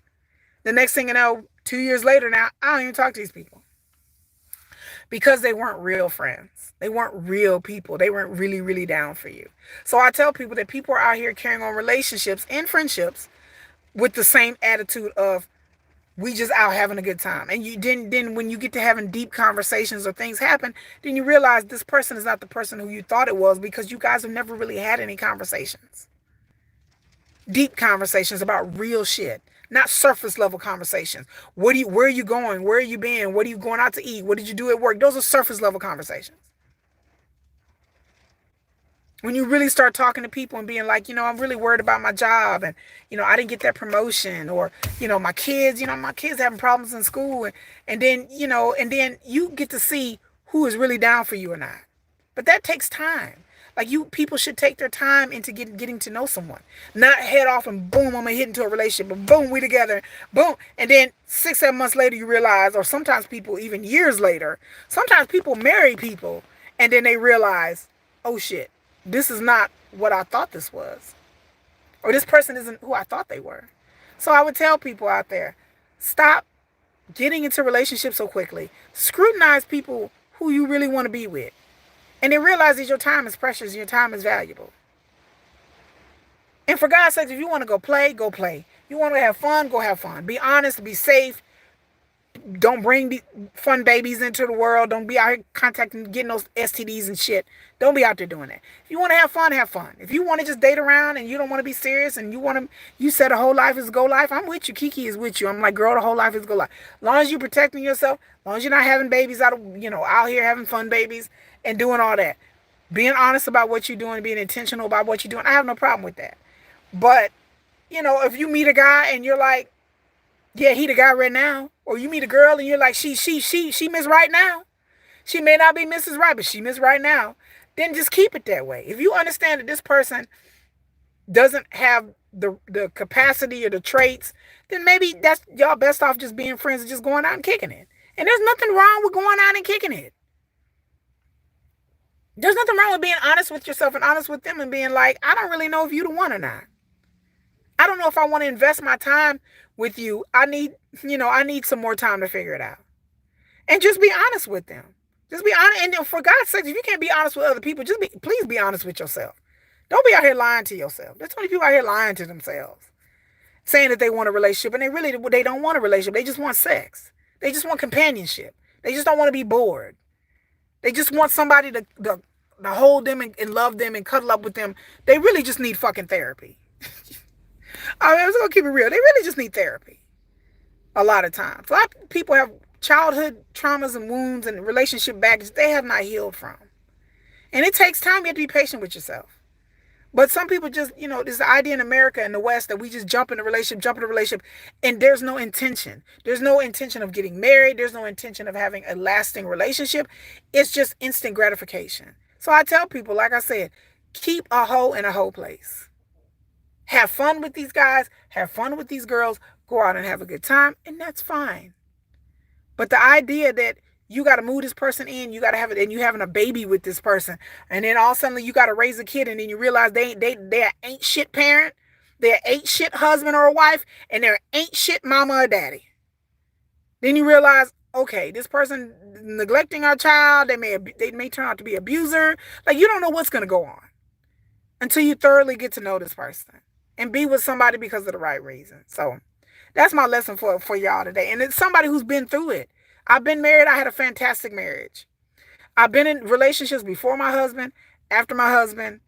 The next thing you know, 2 years later now, I don't even talk to these people. Because they weren't real friends. They weren't real people. They weren't really, really down for you. So I tell people that people are out here carrying on relationships and friendships with the same attitude of, we just out having a good time. And then when you get to having deep conversations or things happen, then you realize this person is not the person who you thought it was because you guys have never really had any conversations. Deep conversations about real shit. Not surface level conversations. Where are you going? Where are you been? What are you going out to eat? What did you do at work? Those are surface level conversations. When you really start talking to people and being like, I'm really worried about my job and, I didn't get that promotion or, my kids having problems in school. And then you get to see who is really down for you or not. But that takes time. Like people should take their time into getting to know someone, not head off and boom, I'm gonna hit into a relationship, and boom, we together, boom, and then 6-7 months later you realize, or sometimes people even years later, sometimes people marry people, and then they realize, oh shit, this is not what I thought this was, or this person isn't who I thought they were. So I would tell people out there, stop getting into relationships so quickly. Scrutinize people who you really want to be with. And then realize that your time is precious and your time is valuable. And for God's sake, if you want to go play, go play. You want to have fun, go have fun. Be honest, be safe. Don't bring the fun babies into the world. Don't be out here contacting, getting those STDs and shit. Don't be out there doing that. If you want to have fun, have fun. If you want to just date around and you don't want to be serious and you said a whole life is go life, I'm with you. Kiki is with you. I'm like, girl, the whole life is go life. As long as you're protecting yourself, as long as you're not having babies out here having fun babies and doing all that. Being honest about what you're doing, being intentional about what you're doing, I have no problem with that. But, if you meet a guy and you're like, yeah, he the guy right now. Or you meet a girl and you're like, she Miss Right now. She may not be Mrs. Right, but she Miss Right now. Then just keep it that way. If you understand that this person doesn't have the capacity or the traits, then maybe that's y'all best off just being friends and just going out and kicking it. And there's nothing wrong with going out and kicking it. There's nothing wrong with being honest with yourself and honest with them and being like, I don't really know if you the one or not. I don't know if I want to invest my time with you. I need some more time to figure it out. And just be honest with them. Just be honest. And for God's sake, if you can't be honest with other people, please be honest with yourself. Don't be out here lying to yourself. There's so many people out here lying to themselves, saying that they want a relationship, and they don't want a relationship. They just want sex. They just want companionship. They just don't want to be bored. They just want somebody to hold them and love them and cuddle up with them. They really just need fucking therapy. I'm just gonna keep it real. They really just need therapy. A lot of times, a lot of people have childhood traumas and wounds and relationship baggage they have not healed from, and it takes time. You have to be patient with yourself. But some people just, there's the idea in America and the West that we just jump in a relationship, and there's no intention. There's no intention of getting married. There's no intention of having a lasting relationship. It's just instant gratification. So I tell people, like I said, keep a hoe in a hoe place. Have fun with these guys, have fun with these girls, go out and have a good time, and that's fine. But the idea that you got to move this person in, you got to have it, and you having a baby with this person, and then all of a sudden you got to raise a kid, and then you realize they ain't shit parent, they're ain't shit husband or a wife, and they're ain't shit mama or daddy. Then you realize, okay, this person neglecting our child, they may turn out to be abuser. Like, you don't know what's gonna go on until you thoroughly get to know this person and be with somebody because of the right reason. So that's my lesson for y'all today. And it's somebody who's been through it. I've been married. I had a fantastic marriage. I've been in relationships before my husband, after my husband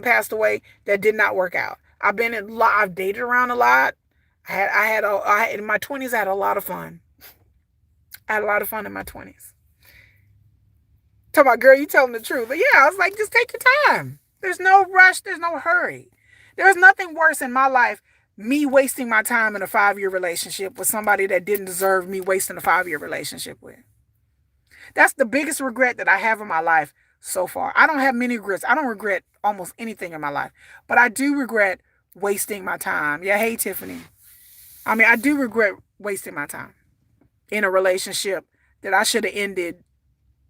passed away, that did not work out. I've dated around a lot. In my 20s, I had a lot of fun. I had a lot of fun in my 20s. Talk about, girl, you telling the truth. But yeah, I was like, just take your time. There's no rush. There's no hurry. There's nothing worse in my life, me wasting my time in a 5-year relationship with somebody that didn't deserve me wasting a 5-year relationship with. That's the biggest regret that I have in my life so far. I don't have many regrets. I don't regret almost anything in my life. But I do regret wasting my time. Yeah, hey, Tiffany. I do regret wasting my time in a relationship that I should have ended,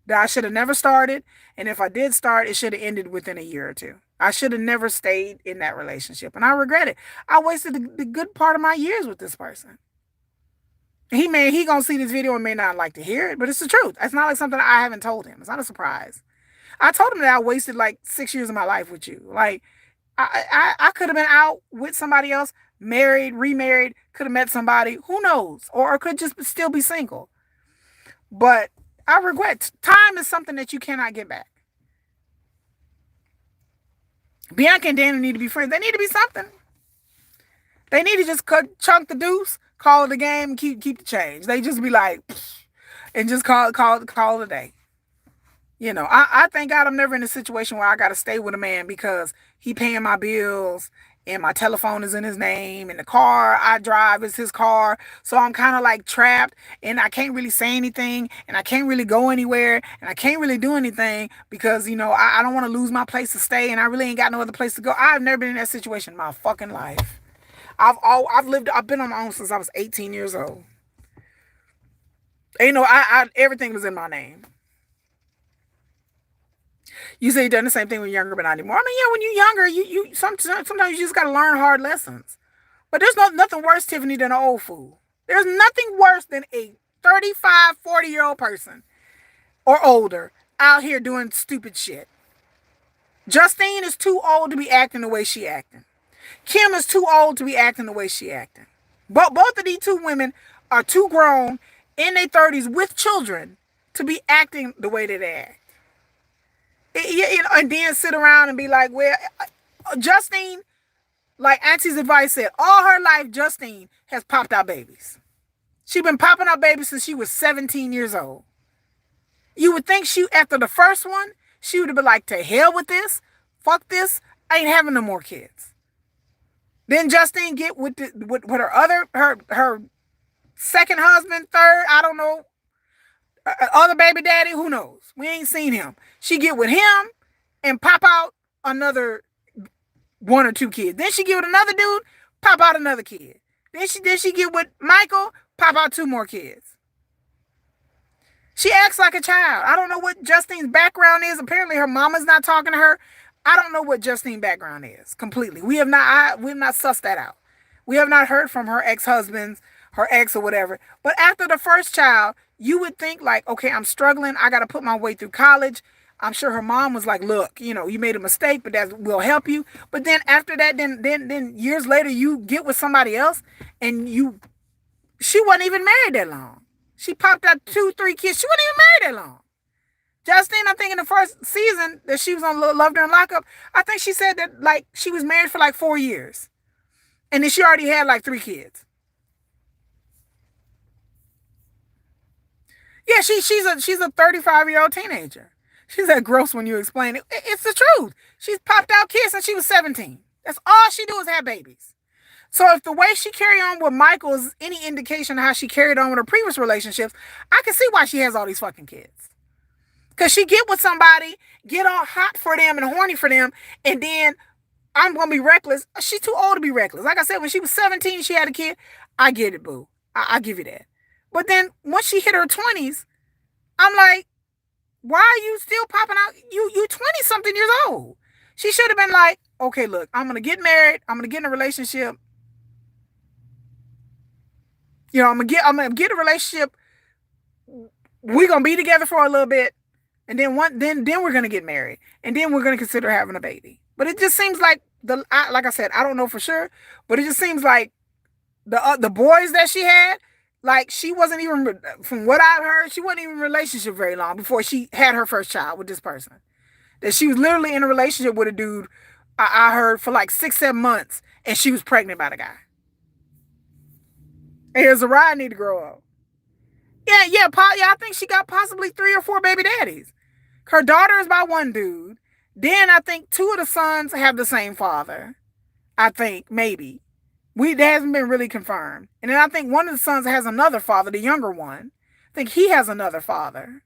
that I should have never started. And if I did start, it should have ended within a year or two. I should have never stayed in that relationship. And I regret it. I wasted the good part of my years with this person. He gonna see this video and may not like to hear it, but it's the truth. It's not like something I haven't told him. It's not a surprise. I told him that I wasted like 6 years of my life with you. Like, I could have been out with somebody else, married, remarried, could have met somebody, who knows, or could just still be single. But I regret. Time is something that you cannot get back. Bianca and Danny need to be friends. They need to be something. They need to just chunk the deuce, call it a game, and keep the change. They just be like, and just call it a day. I thank God I'm never in a situation where I got to stay with a man because he paying my bills and my telephone is in his name and the car I drive is his car. So I'm kind of like trapped and I can't really say anything and I can't really go anywhere and I can't really do anything because, I don't want to lose my place to stay and I really ain't got no other place to go. I've never been in that situation in my fucking life. I've been on my own since I was 18 years old. And, everything was in my name. You say you've done the same thing when you're younger, but not anymore. Yeah, when you're younger, you sometimes you just gotta learn hard lessons. But there's nothing worse, Tiffany, than an old fool. There's nothing worse than a 35, 40-year-old person or older out here doing stupid shit. Justine is too old to be acting the way she acting. Kim is too old to be acting the way she acting. But both of these two women are too grown in their 30s with children to be acting the way that they act. And then sit around and be like, well, Justine, like Auntie's advice said, all her life, Justine has popped out babies. She been popping out babies since she was 17 years old. You would think she, after the first one, she would have been like, to hell with this, fuck this, I ain't having no more kids. Then Justine get with her second husband, third, I don't know, other baby daddy, who knows? We ain't seen him. She get with him and pop out another 1 or 2 kids. Then she get with another dude, pop out another kid. Then she get with Michael, pop out 2 more kids. She acts like a child. I don't know what Justine's background is. Apparently her mama's not talking to her. I don't know what Justine's background is completely. We have not sussed that out. We have not heard from her ex-husbands, her ex or whatever. But after the first child, you would think like, okay, I'm struggling. I got to put my way through college. I'm sure her mom was like, look, you know, you made a mistake, but that will help you. But then after that, then years later, you get with somebody else and she wasn't even married that long. She popped out 2, 3 kids. She wasn't even married that long. Justine, I think in the first season that she was on Loved Her and Lockup, I think she said that like she was married for like 4 years. And then she already had like 3 kids. Yeah, she's a 35-year-old teenager. She said gross when you explain it. It's the truth. She's popped out kids since she was 17. That's all she do is have babies. So if the way she carried on with Michael is any indication of how she carried on with her previous relationships, I can see why she has all these fucking kids. Because she get with somebody, get all hot for them and horny for them, and then I'm going to be reckless. She's too old to be reckless. Like I said, when she was 17, she had a kid. I get it, boo. I give you that. But then once she hit her 20s, I'm like, why are you still popping out? You 20-something years old. She should have been like, okay, look, I'm going to get married. I'm going to get in a relationship. You know, I'm going to get a relationship. We're going to be together for a little bit. And then we're going to get married. And then we're going to consider having a baby. But it just seems like, like I said, I don't know for sure. But it just seems like the boys that she had, like she wasn't even, from what I've heard, she wasn't even in a relationship very long before she had her first child with this person. That she was literally in a relationship with a dude, I heard, for like 6, 7 months. And she was pregnant by the guy. And here's a ride need to grow up. Yeah, I think she got possibly 3 or 4 baby daddies. Her daughter is by one dude. Then I think 2 of the sons have the same father. I think, maybe. That hasn't been really confirmed. And then I think one of the sons has another father, the younger one. I think he has another father.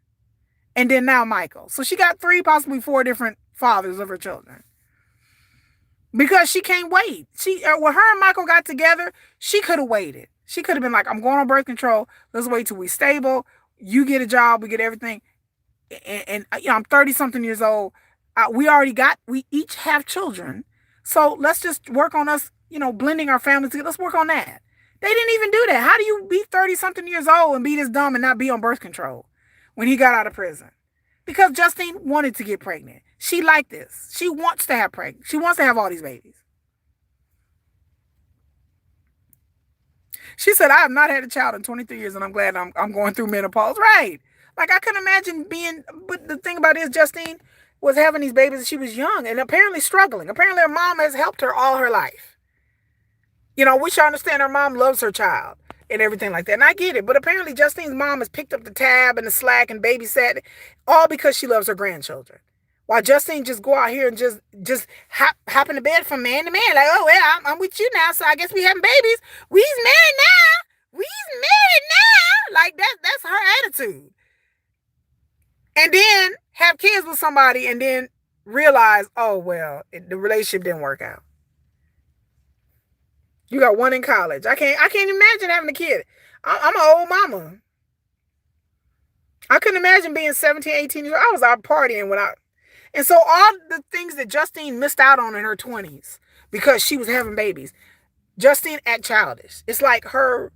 And then now Michael. So she got 3, possibly 4 different fathers of her children. Because she can't wait. When her and Michael got together, she could have waited. She could have been like, I'm going on birth control. Let's wait till we stable. You get a job. We get everything. And you know, I'm 30-something years old. We each have children. So let's just work on us, you know, blending our families together. Let's work on that. They didn't even do that. How do you be 30-something years old and be this dumb and not be on birth control when he got out of prison? Because Justine wanted to get pregnant. She liked this. She wants to have pregnant. She wants to have all these babies. She said, I have not had a child in 23 years and I'm glad I'm going through menopause. Right. Like I couldn't imagine but the thing about it is Justine was having these babies and she was young and apparently struggling. Apparently her mom has helped her all her life. You know, we should understand her mom loves her child and everything like that. And I get it. But apparently Justine's mom has picked up the tab and the slack and babysat all because she loves her grandchildren. While Justine just go out here and just hop in the bed from man to man. Like, oh, well, I'm with you now, so I guess we having babies. We's married now. We's married now. Like, that's her attitude. And then have kids with somebody and then realize, oh, well, the relationship didn't work out. You got one in college. I can't imagine having a kid. I'm an old mama. I couldn't imagine being 17, 18 years old. I was out partying and so all the things that Justine missed out on in her 20s because she was having babies, Justine act childish. It's like her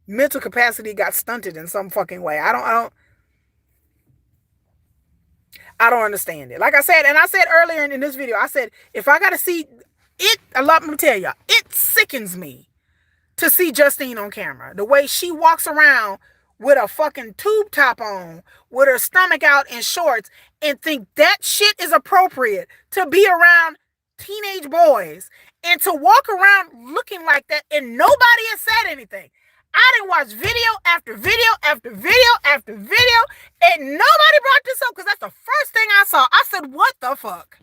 mental capacity got stunted in some fucking way. I don't understand it. Like I said, and I said earlier in this video, I said, if I got to see it, let me tell y'all, it sickens me to see Justine on camera. The way she walks around with a fucking tube top on, with her stomach out in shorts, and think that shit is appropriate to be around teenage boys and to walk around looking like that, and nobody has said anything. I didn't watch video after video after video after video, and nobody brought this up because that's the first thing I saw. I said, what the fuck?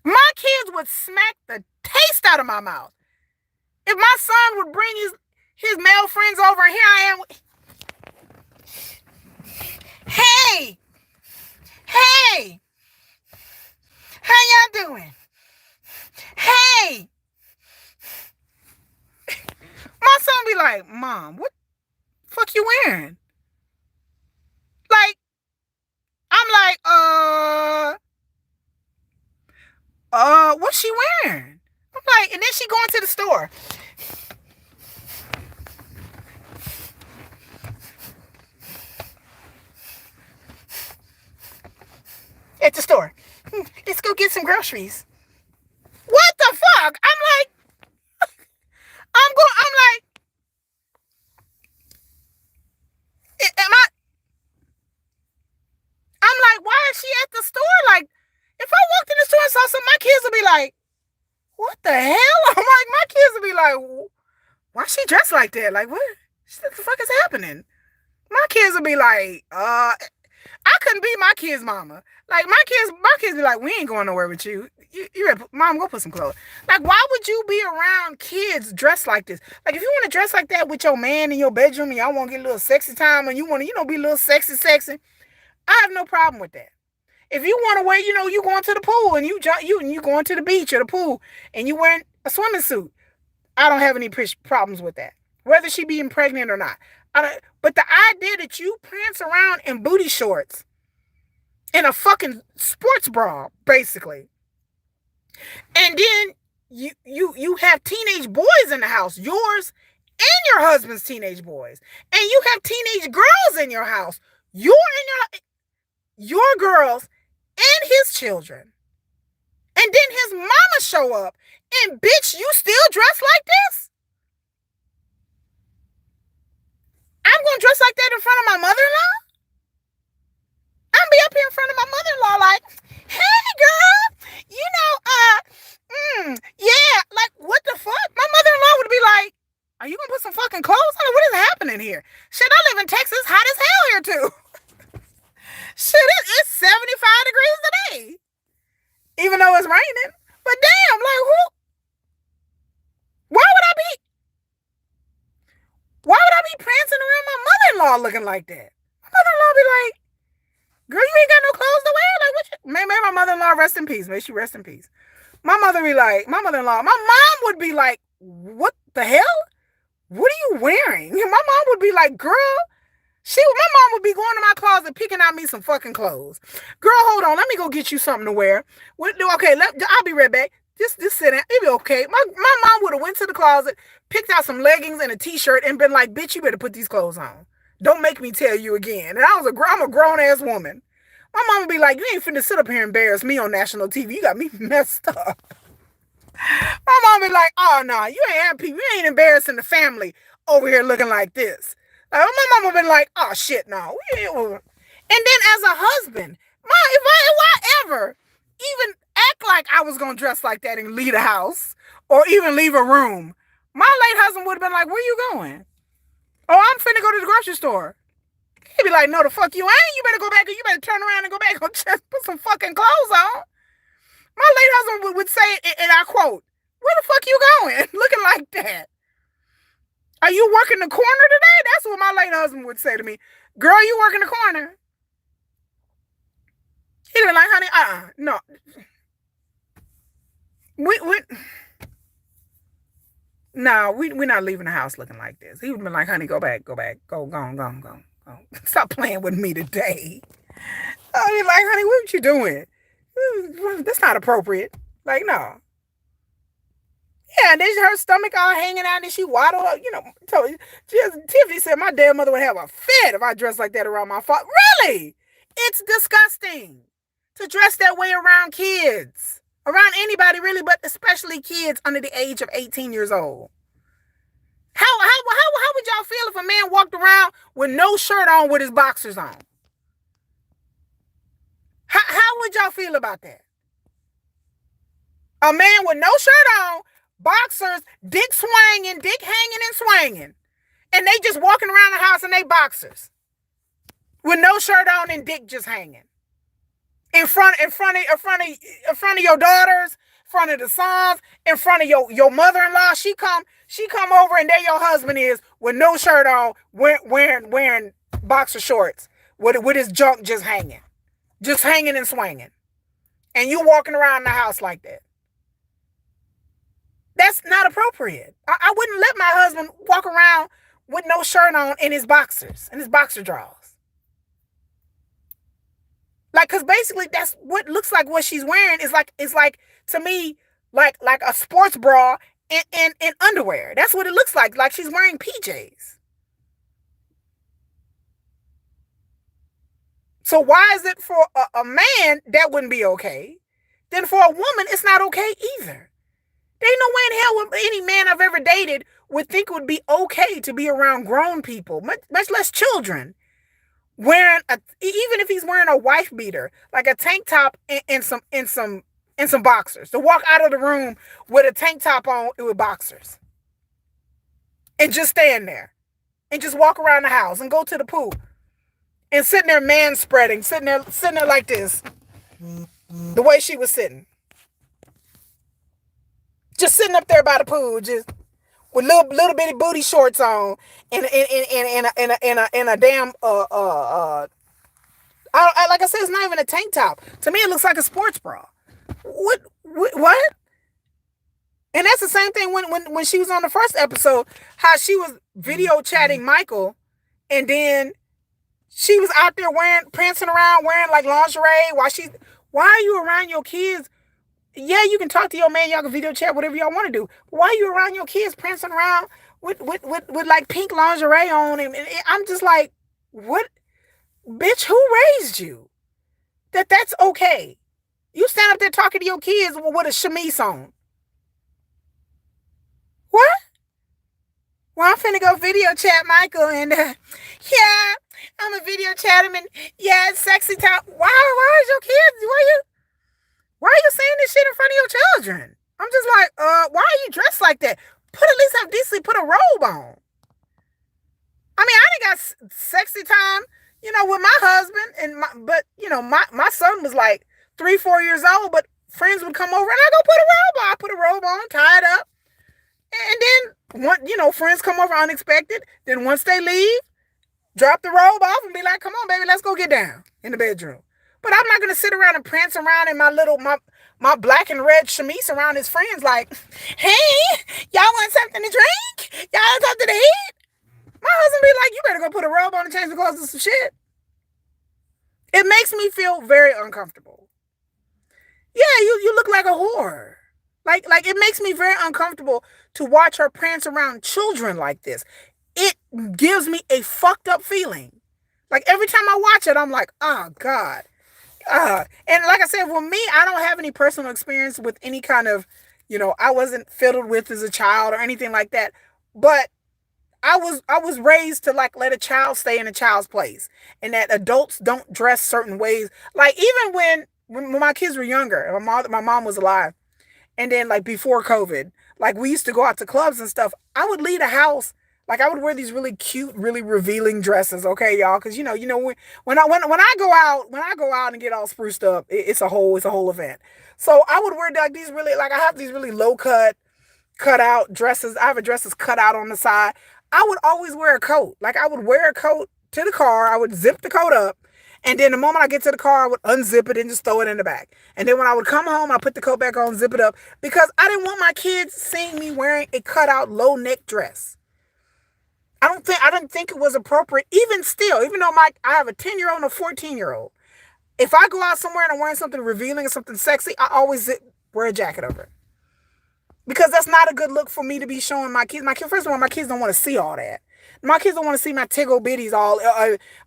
My kids would smack the taste out of my mouth. If my son would bring his male friends over, and here I am. Hey, how y'all doing? Hey, my son be like, Mom, what the fuck you wearing? Like, I'm like, what's she wearing? I'm like, and then she going to the store. At the store. Let's go get some groceries. What the fuck? I'm like, I'm like, why is she at the store? Like, if I walked in the store and saw something, my kids would be like, what the hell? I'm like, my kids would be like, why she dressed like that? Like, what the fuck is happening? My kids would be like, I couldn't be my kid's mama. Like, my kids be like, we ain't going nowhere with you. You better, Mom, go put some clothes. Like, why would you be around kids dressed like this? Like, if you want to dress like that with your man in your bedroom and y'all want to get a little sexy time and you want to, be a little sexy, I have no problem with that. If you want to wear, you going to the pool and you going to the beach or the pool and you wearing a swimming suit, I don't have any problems with that. Whether she being pregnant or not. But the idea that you prance around in booty shorts in a fucking sports bra, basically, and then you have teenage boys in the house, yours and your husband's teenage boys, and you have teenage girls in your house, your girls and his children, and then his mama show up, and bitch, you still dress like this? I'm gonna dress like that in front of my mother-in-law? I'm gonna be up here in front of my mother-in-law like, hey girl, yeah, like, what the fuck? My mother-in-law would be like, are you gonna put some fucking clothes on? What is happening here? Shit, I live in Texas, hot as hell here too. Shit, it's 75 degrees today. Even though it's raining. But damn, like, why would I be prancing around my mother-in-law looking like that? My mother-in-law be like, girl, you ain't got no clothes to wear? Like, what may my mother-in-law rest in peace. May she rest in peace. My mother-in-law, my mom would be like, what the hell? What are you wearing? My mom would be like, girl, my mom would be going to my closet picking out me some fucking clothes. Girl, hold on, let me go get you something to wear. Okay, I'll be right back. Just sit down. It'll be okay. My mom would have went to the closet, picked out some leggings and a t-shirt, and been like, bitch, you better put these clothes on. Don't make me tell you again. And I'm a grown-ass woman. My mom would be like, you ain't finna sit up here and embarrass me on national TV. You got me messed up. My mom be like, oh, no, you ain't embarrassing the family over here looking like this. Like, my mom would be like, oh, shit, no. And then as a husband, if I ever even act like I was going to dress like that and leave the house or even leave a room, my late husband would have been like, where you going? Oh, I'm finna go to the grocery store. He'd be like, no, the fuck you ain't. You better go back and you better turn around and go back and just put some fucking clothes on. My late husband would say, and I quote, where the fuck you going? Looking like that. Are you working the corner today? That's what my late husband would say to me. Girl, you working the corner? He'd be like, honey, no. We're not leaving the house looking like this. He would be like, honey, go back. Go on. Stop playing with me today. I'd be like, honey, what you doing? That's not appropriate. Like, no. Yeah, and then her stomach all hanging out and she waddled up, Tiffany said my damn mother would have a fit if I dressed like that around my father. Really? It's disgusting to dress that way around kids. Around anybody, really, but especially kids under the age of 18 years old. How would y'all feel if a man walked around with no shirt on with his boxers on. How would y'all feel about that? A man with no shirt on, boxers, dick swinging, dick hanging and swinging. And they just walking around the house in they boxers. With no shirt on and dick just hanging. In front of your daughters, in front of the sons, in front of your mother-in-law. She come over and there your husband is with no shirt on, wearing boxer shorts with his junk just hanging and swinging. And you walking around the house like that. That's not appropriate. I wouldn't let my husband walk around with no shirt on in his boxers, in his boxer drawers. Like, cause basically that's what looks like what she's wearing is like to me like a sports bra and underwear. That's what it looks like she's wearing PJs. So why is it for a man that wouldn't be okay? Then for a woman, it's not okay either. There ain't no way in hell any man I've ever dated would think it would be okay to be around grown people, much less children, wearing even if he's wearing a wife beater, like a tank top and some boxers, to walk out of the room with a tank top on with boxers, and just stand there, and just walk around the house and go to the pool, and sitting there man spreading, sitting there like this, the way she was sitting. Just sitting up there by the pool, just with little bitty booty shorts on, and a damn like I said, it's not even a tank top. To me, it looks like a sports bra. What? And that's the same thing when she was on the first episode, how she was video chatting Michael, and then she was out there prancing around wearing like lingerie. Why are you around your kids? Yeah, you can talk to your man, y'all can video chat, whatever y'all want to do. But why are you around your kids prancing around with like pink lingerie on? And I'm just like, what? Bitch, who raised you? That's okay. You stand up there talking to your kids with a chemise on. What? Well, I'm finna go video chat Michael, and yeah, I'm a video chat him, and yeah, it's sexy time. Why is your kids? Why are you saying this shit in front of your children? I'm just like, why are you dressed like that? At least have decency, put a robe on. I mean, I done got sexy time, with my husband, but my son was like 3-4 years old, but friends would come over and I go put a robe on. I put a robe on, tie it up. And then, friends come over unexpected. Then once they leave, drop the robe off and be like, come on, baby, let's go get down in the bedroom. But I'm not going to sit around and prance around in my black and red chemise around his friends like, hey, y'all want something to drink? Y'all want something to eat? My husband be like, you better go put a robe on and change the clothes and some shit. It makes me feel very uncomfortable. Yeah, you look like a whore. Like it makes me very uncomfortable to watch her prance around children like this. It gives me a fucked up feeling. Like every time I watch it, I'm like, oh God. And like I said, for me, I don't have any personal experience with any kind of, I wasn't fiddled with as a child or anything like that. But I was raised to like let a child stay in a child's place, and that adults don't dress certain ways. Like even when my kids were younger, my mom was alive, and then like before COVID, like we used to go out to clubs and stuff. I would leave the house. Like I would wear these really cute, really revealing dresses, okay, y'all, because when I go out and get all spruced up, it's a whole event. So I would wear like these really, like I have these really low cut out dresses. I have a dresses cut out on the side. I would always wear a coat. Like I would wear a coat to the car. I would zip the coat up, and then the moment I get to the car, I would unzip it and just throw it in the back. And then when I would come home, I put the coat back on, zip it up, because I didn't want my kids seeing me wearing a cut out low neck dress. I didn't think it was appropriate. Even though I have a 10-year-old and a 14-year-old. If I go out somewhere and I'm wearing something revealing or something sexy, I always wear a jacket over it. Because that's not a good look for me to be showing my kids. First of all, my kids don't want to see all that. My kids don't want to see my tiggle bitties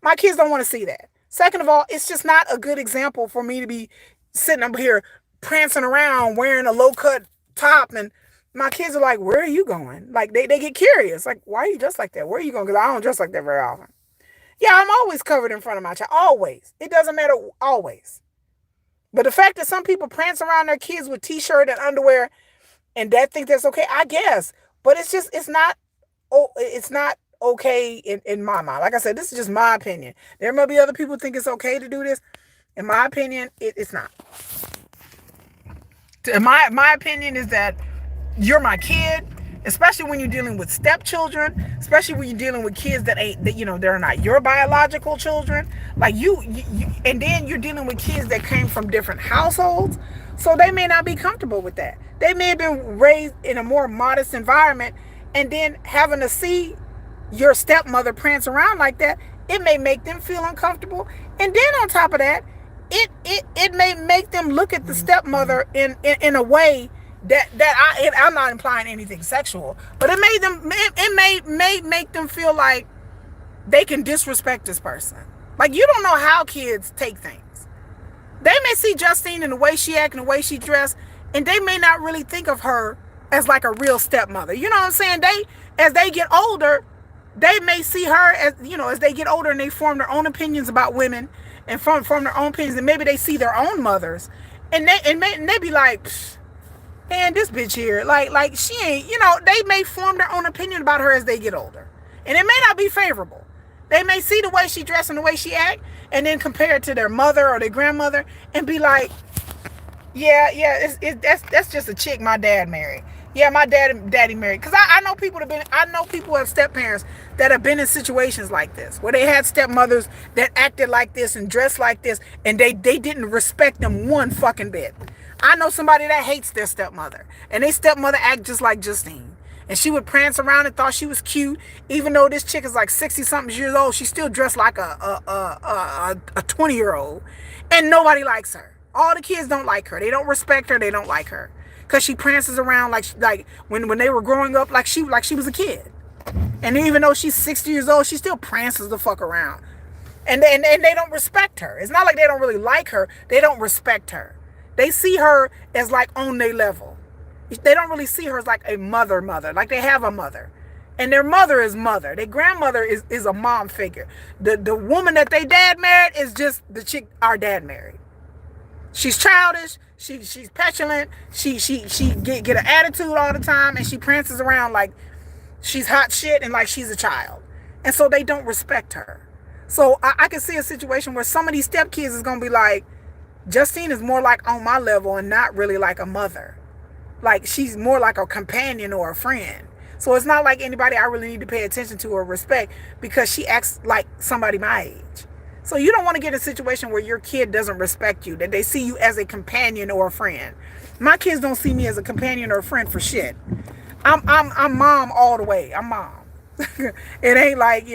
my kids don't want to see that. Second of all, it's just not a good example for me to be sitting up here prancing around wearing a low cut top and My kids are like, where are you going? Like, they get curious. Like, why are you dressed like that? Where are you going? Because I don't dress like that very often. Yeah, I'm always covered in front of my child. Always. It doesn't matter. Always. But the fact that some people prance around their kids with t-shirt and underwear and that think that's okay, I guess. But it's not, it's not okay in my mind. Like I said, this is just my opinion. There may be other people who think it's okay to do this. In my opinion, it's not. My opinion is that you're my kid, especially when you're dealing with stepchildren, especially when you're dealing with kids that ain't, that, they're not your biological children. Like you, and then you're dealing with kids that came from different households, so they may not be comfortable with that. They may have been raised in a more modest environment, and then having to see your stepmother prance around like that, it may make them feel uncomfortable. And then on top of that, it may make them look at the stepmother in a way that I'm not implying anything sexual, but it may make them feel like they can disrespect this person. Like, you don't know how kids take things. They may see Justine and the way she act and the way she dressed, and they may not really think of her as like a real stepmother. You know what I'm saying? As they get older, they may see her as, as they get older and they form their own opinions about women and form their own opinions, and maybe they see their own mothers, and they be like, man, this bitch here, like she ain't, they may form their own opinion about her as they get older, and it may not be favorable. They may see the way she dress and the way she act, and then compare it to their mother or their grandmother, and be like, yeah, that's just a chick my dad married. Yeah, my daddy married. Because I know people who have step parents that have been in situations like this, where they had stepmothers that acted like this and dressed like this, and they didn't respect them one fucking bit. I know somebody that hates their stepmother, and their stepmother act just like Justine. And she would prance around and thought she was cute, even though this chick is like 60-something years old. She still dressed like a 20-year-old, and nobody likes her. All the kids don't like her. They don't respect her. They don't like her. Because she prances around like when they were growing up, like she was a kid. And even though she's 60 years old, she still prances the fuck around. And they don't respect her. It's not like they don't really like her. They don't respect her. They see her as like on their level. They don't really see her as like a mother. Like they have a mother. And their mother is mother. Their grandmother is a mom figure. The woman that they dad married is just the chick our dad married. She's childish. She's petulant. She get an attitude all the time, and she prances around like she's hot shit and like she's a child. And so they don't respect her. So I can see a situation where some of these stepkids is gonna be like, Justine is more like on my level and not really like a mother. Like she's more like a companion or a friend. So it's not like anybody I really need to pay attention to or respect because she acts like somebody my age. So you don't want to get in a situation where your kid doesn't respect you, that they see you as a companion or a friend. My kids don't see me as a companion or a friend for shit. I'm mom all the way. I'm mom. It ain't like,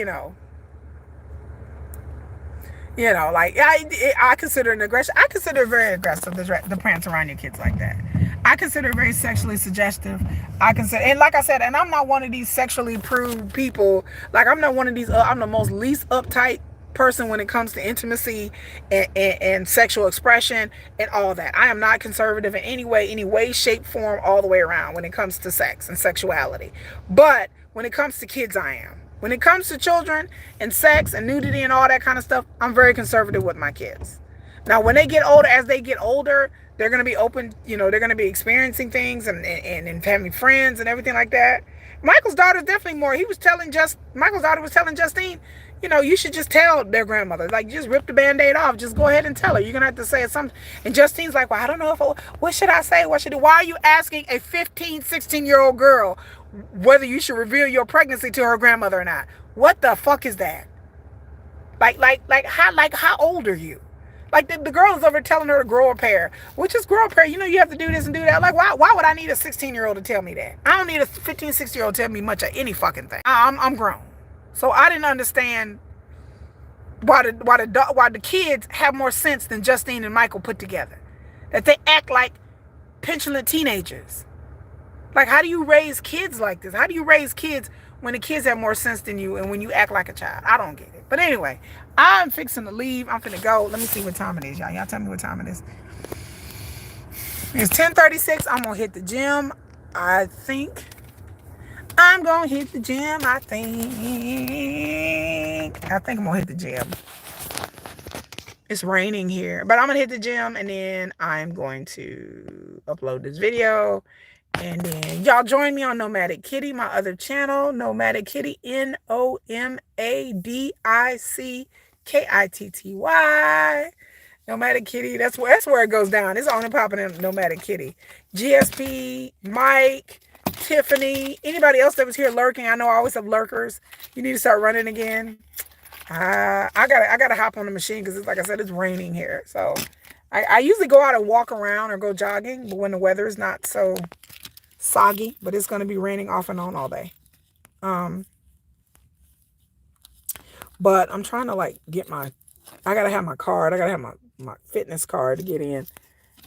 like I consider an aggression. I consider it very aggressive to prance around your kids like that. I consider it very sexually suggestive. And like I said, and I'm not one of these sexually prude people. Like I'm not one of these. I'm the most least uptight person when it comes to intimacy and sexual expression and all that. I am not conservative in any way, shape, form, all the way around when it comes to sex and sexuality. But when it comes to kids, I am. When it comes to children and sex and nudity and all that kind of stuff, I'm very conservative with my kids. Now, when they get older, as they get older, they're going to be open, they're going to be experiencing things and having friends and everything like that. Michael's daughter's definitely more. Michael's daughter was telling Justine, you should just tell their grandmother. Like, just rip the Band-Aid off. Just go ahead and tell her. You're going to have to say something. And Justine's like, well, I don't know what should I say? What should I do? Why are you asking a 15, 16-year-old girl whether you should reveal your pregnancy to her grandmother or not? What the fuck is that? How old are you? Like the girl is over telling her to grow a pair. Which is grow a pair. You have to do this and do that. Like, why would I need a 16-year-old to tell me that? I don't need a 15, 16-year-old to tell me much of any fucking thing. I'm grown. So I didn't understand why the kids have more sense than Justine and Michael put together. That they act like petulant teenagers. Like, how do you raise kids like this? How do you raise kids when the kids have more sense than you and when you act like a child? I don't get it. But anyway, I'm fixing to leave. I'm finna go. Let me see what time it is, y'all. Y'all tell me what time it is. It's 10:36. I'm gonna hit the gym. I think I'm gonna hit the gym. I think I'm gonna hit the gym. It's raining here, but I'm gonna hit the gym and then I'm going to upload this video. And then y'all join me on Nomadic Kitty, my other channel, Nomadic Kitty, NOMADICKITTY. Nomadic Kitty, that's where it goes down. It's on and popping in Nomadic Kitty. GSP, Mike, Tiffany, anybody else that was here lurking. I know I always have lurkers. You need to start running again. I gotta hop on the machine because it's like I said, it's raining here. So I usually go out and walk around or go jogging, but when the weather is not so soggy, but it's gonna be raining off and on all day. But I'm trying to like get I gotta have my card. I gotta have my fitness card to get in.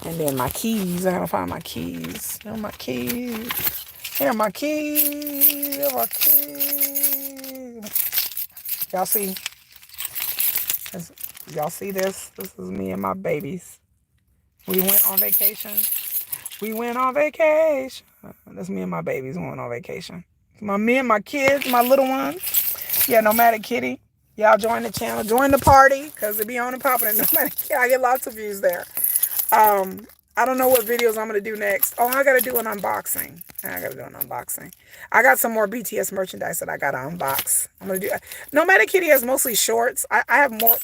And then my keys. I gotta find my keys. Here are my keys. Here are my keys. Here are my keys. Y'all see? Y'all see this? This is me and my babies. We went on vacation. We went on vacation. That's me and my babies going on vacation. Me and my kids, my little ones. Yeah, Nomadic Kitty. Y'all join the channel. Join the party because it be on and popping at Nomadic Kitty. I get lots of views there. I don't know what videos I'm going to do next. Oh, I got to do an unboxing. I got some more BTS merchandise that I got to unbox. I'm going to do. Nomadic Kitty has mostly shorts. I have more,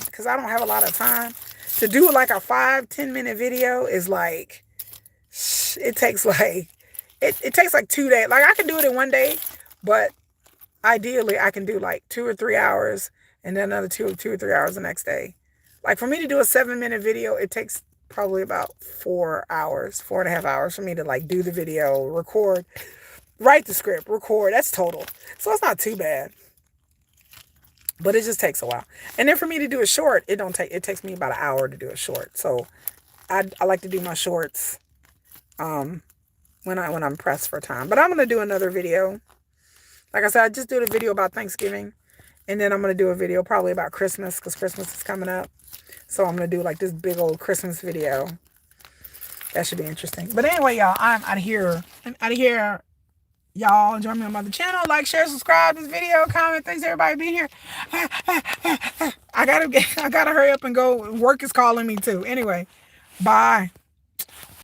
because I don't have a lot of time. To do like a 5-10 minute video is like, it takes like 2 days. Like I can do it in one day, but ideally I can do like 2 or 3 hours and then another 2 or 3 hours the next day. Like for me to do a 7-minute video, it takes probably about 4 hours, 4.5 hours for me to like do the video, record, write the script, record. That's total. So it's not too bad, but it just takes a while. And then for me to do a short, it takes me about an hour to do a short. So I like to do my shorts when I'm pressed for time. But I'm going to do another video. Like I said, I just did a video about Thanksgiving. And then I'm going to do a video probably about Christmas because Christmas is coming up. So I'm going to do like this big old Christmas video. That should be interesting. But anyway, y'all, I'm out of here. Y'all join me on my other channel. Like, share, subscribe this video, comment. Thanks everybody being here. I gotta hurry up and go. Work is calling me too. Anyway, bye.